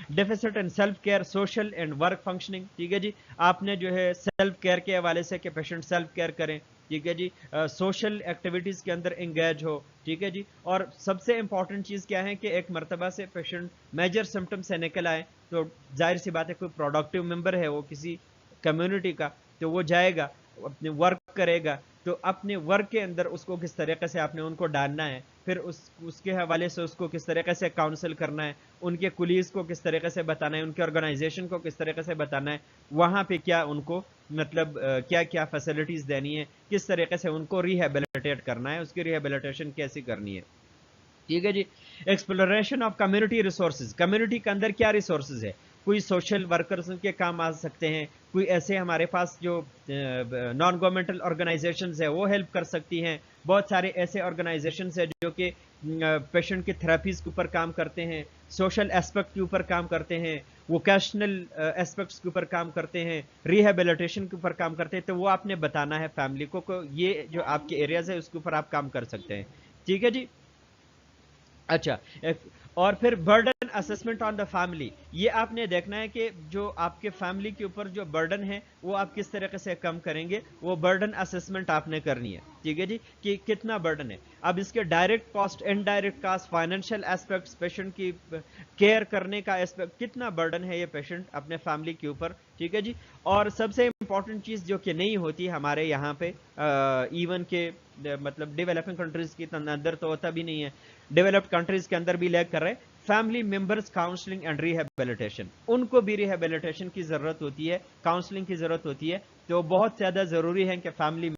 deficit and self care, social and work functioning, ٹھیک ہے جی. آپ نے جو ہے سیلف کیئر کے حوالے سے کہ پیشنٹ سیلف کیئر کریں, ٹھیک ہے جی, سوشل ایکٹیویٹیز کے اندر انگیج ہو, ٹھیک ہے جی. اور سب سے امپورٹنٹ چیز کیا ہے کہ ایک مرتبہ سے پیشنٹ میجر سمٹم سے نکل آئے تو ظاہر سی بات ہے کوئی پروڈکٹیو ممبر ہے وہ کسی کمیونٹی کا, تو وہ جائے گا اپنے ورک کرے گا, تو اپنے ورک کے اندر اس کو کس طریقے سے آپ نے ان کو ڈالنا ہے, پھر اس کے حوالے سے اس کو کس طریقے سے کاؤنسل کرنا ہے, ان کے کولیز کو کس طریقے سے بتانا ہے, ان کے آرگنائزیشن کو کس طریقے سے بتانا ہے, وہاں پہ کیا ان کو مطلب کیا کیا فیسلٹیز دینی ہے, کس طریقے سے ان کو ریہیبلیٹیٹ کرنا ہے, اس کی ریہیبلیٹیشن کیسی کرنی ہے, ٹھیک ہے جی. Exploration of community resources, community کے اندر کیا ریسورسز ہے, کوئی سوشل ورکرز کے کام آ سکتے ہیں, کوئی ایسے ہمارے پاس جو نان گورنمنٹل آرگنائزیشنز ہے وہ ہیلپ کر سکتی ہیں, بہت سارے ایسے آرگنائزیشنز ہیں جو کہ پیشنٹ کے تھراپیز کے اوپر کام کرتے ہیں, سوشل اسپیکٹ کے اوپر کام کرتے ہیں, ووکیشنل اسپیکٹس کے اوپر کام کرتے ہیں, ریہیبلیٹیشن کے اوپر کام کرتے ہیں, تو وہ آپ نے بتانا ہے فیملی کو کہ یہ جو آپ کے ایریاز ہے اس کے اوپر آپ کام کر سکتے ہیں. ٹھیک ہے جی. اچھا, اور پھر burden assessment on the family, یہ آپ نے دیکھنا ہے کہ جو آپ کے فیملی کے اوپر جو برڈن ہے وہ آپ کس طریقے سے کم کریں گے, وہ برڈن اسسمنٹ آپ نے کرنی ہے. ٹھیک ہے جی, کہ کتنا برڈن ہے. اب اس کے direct cost, indirect cost, financial aspects, patient کی کیئر کرنے کا اسپیکٹ, کتنا برڈن ہے یہ پیشنٹ اپنے فیملی کے اوپر. ٹھیک ہے جی. اور سب سے امپورٹنٹ چیز جو کہ نہیں ہوتی ہمارے یہاں پہ, ایون کہ مطلب ڈیولپنگ کنٹریز کے اندر تو ہوتا بھی نہیں ہے, ڈیولپڈ کنٹریز کے اندر بھی لیگ کر رہے, family members counselling and rehabilitation. ان کو بھی ریہیبلیٹیشن کی ضرورت ہوتی ہے, کاؤنسلنگ کی ضرورت ہوتی ہے. تو بہت زیادہ ضروری ہے کہ فیملی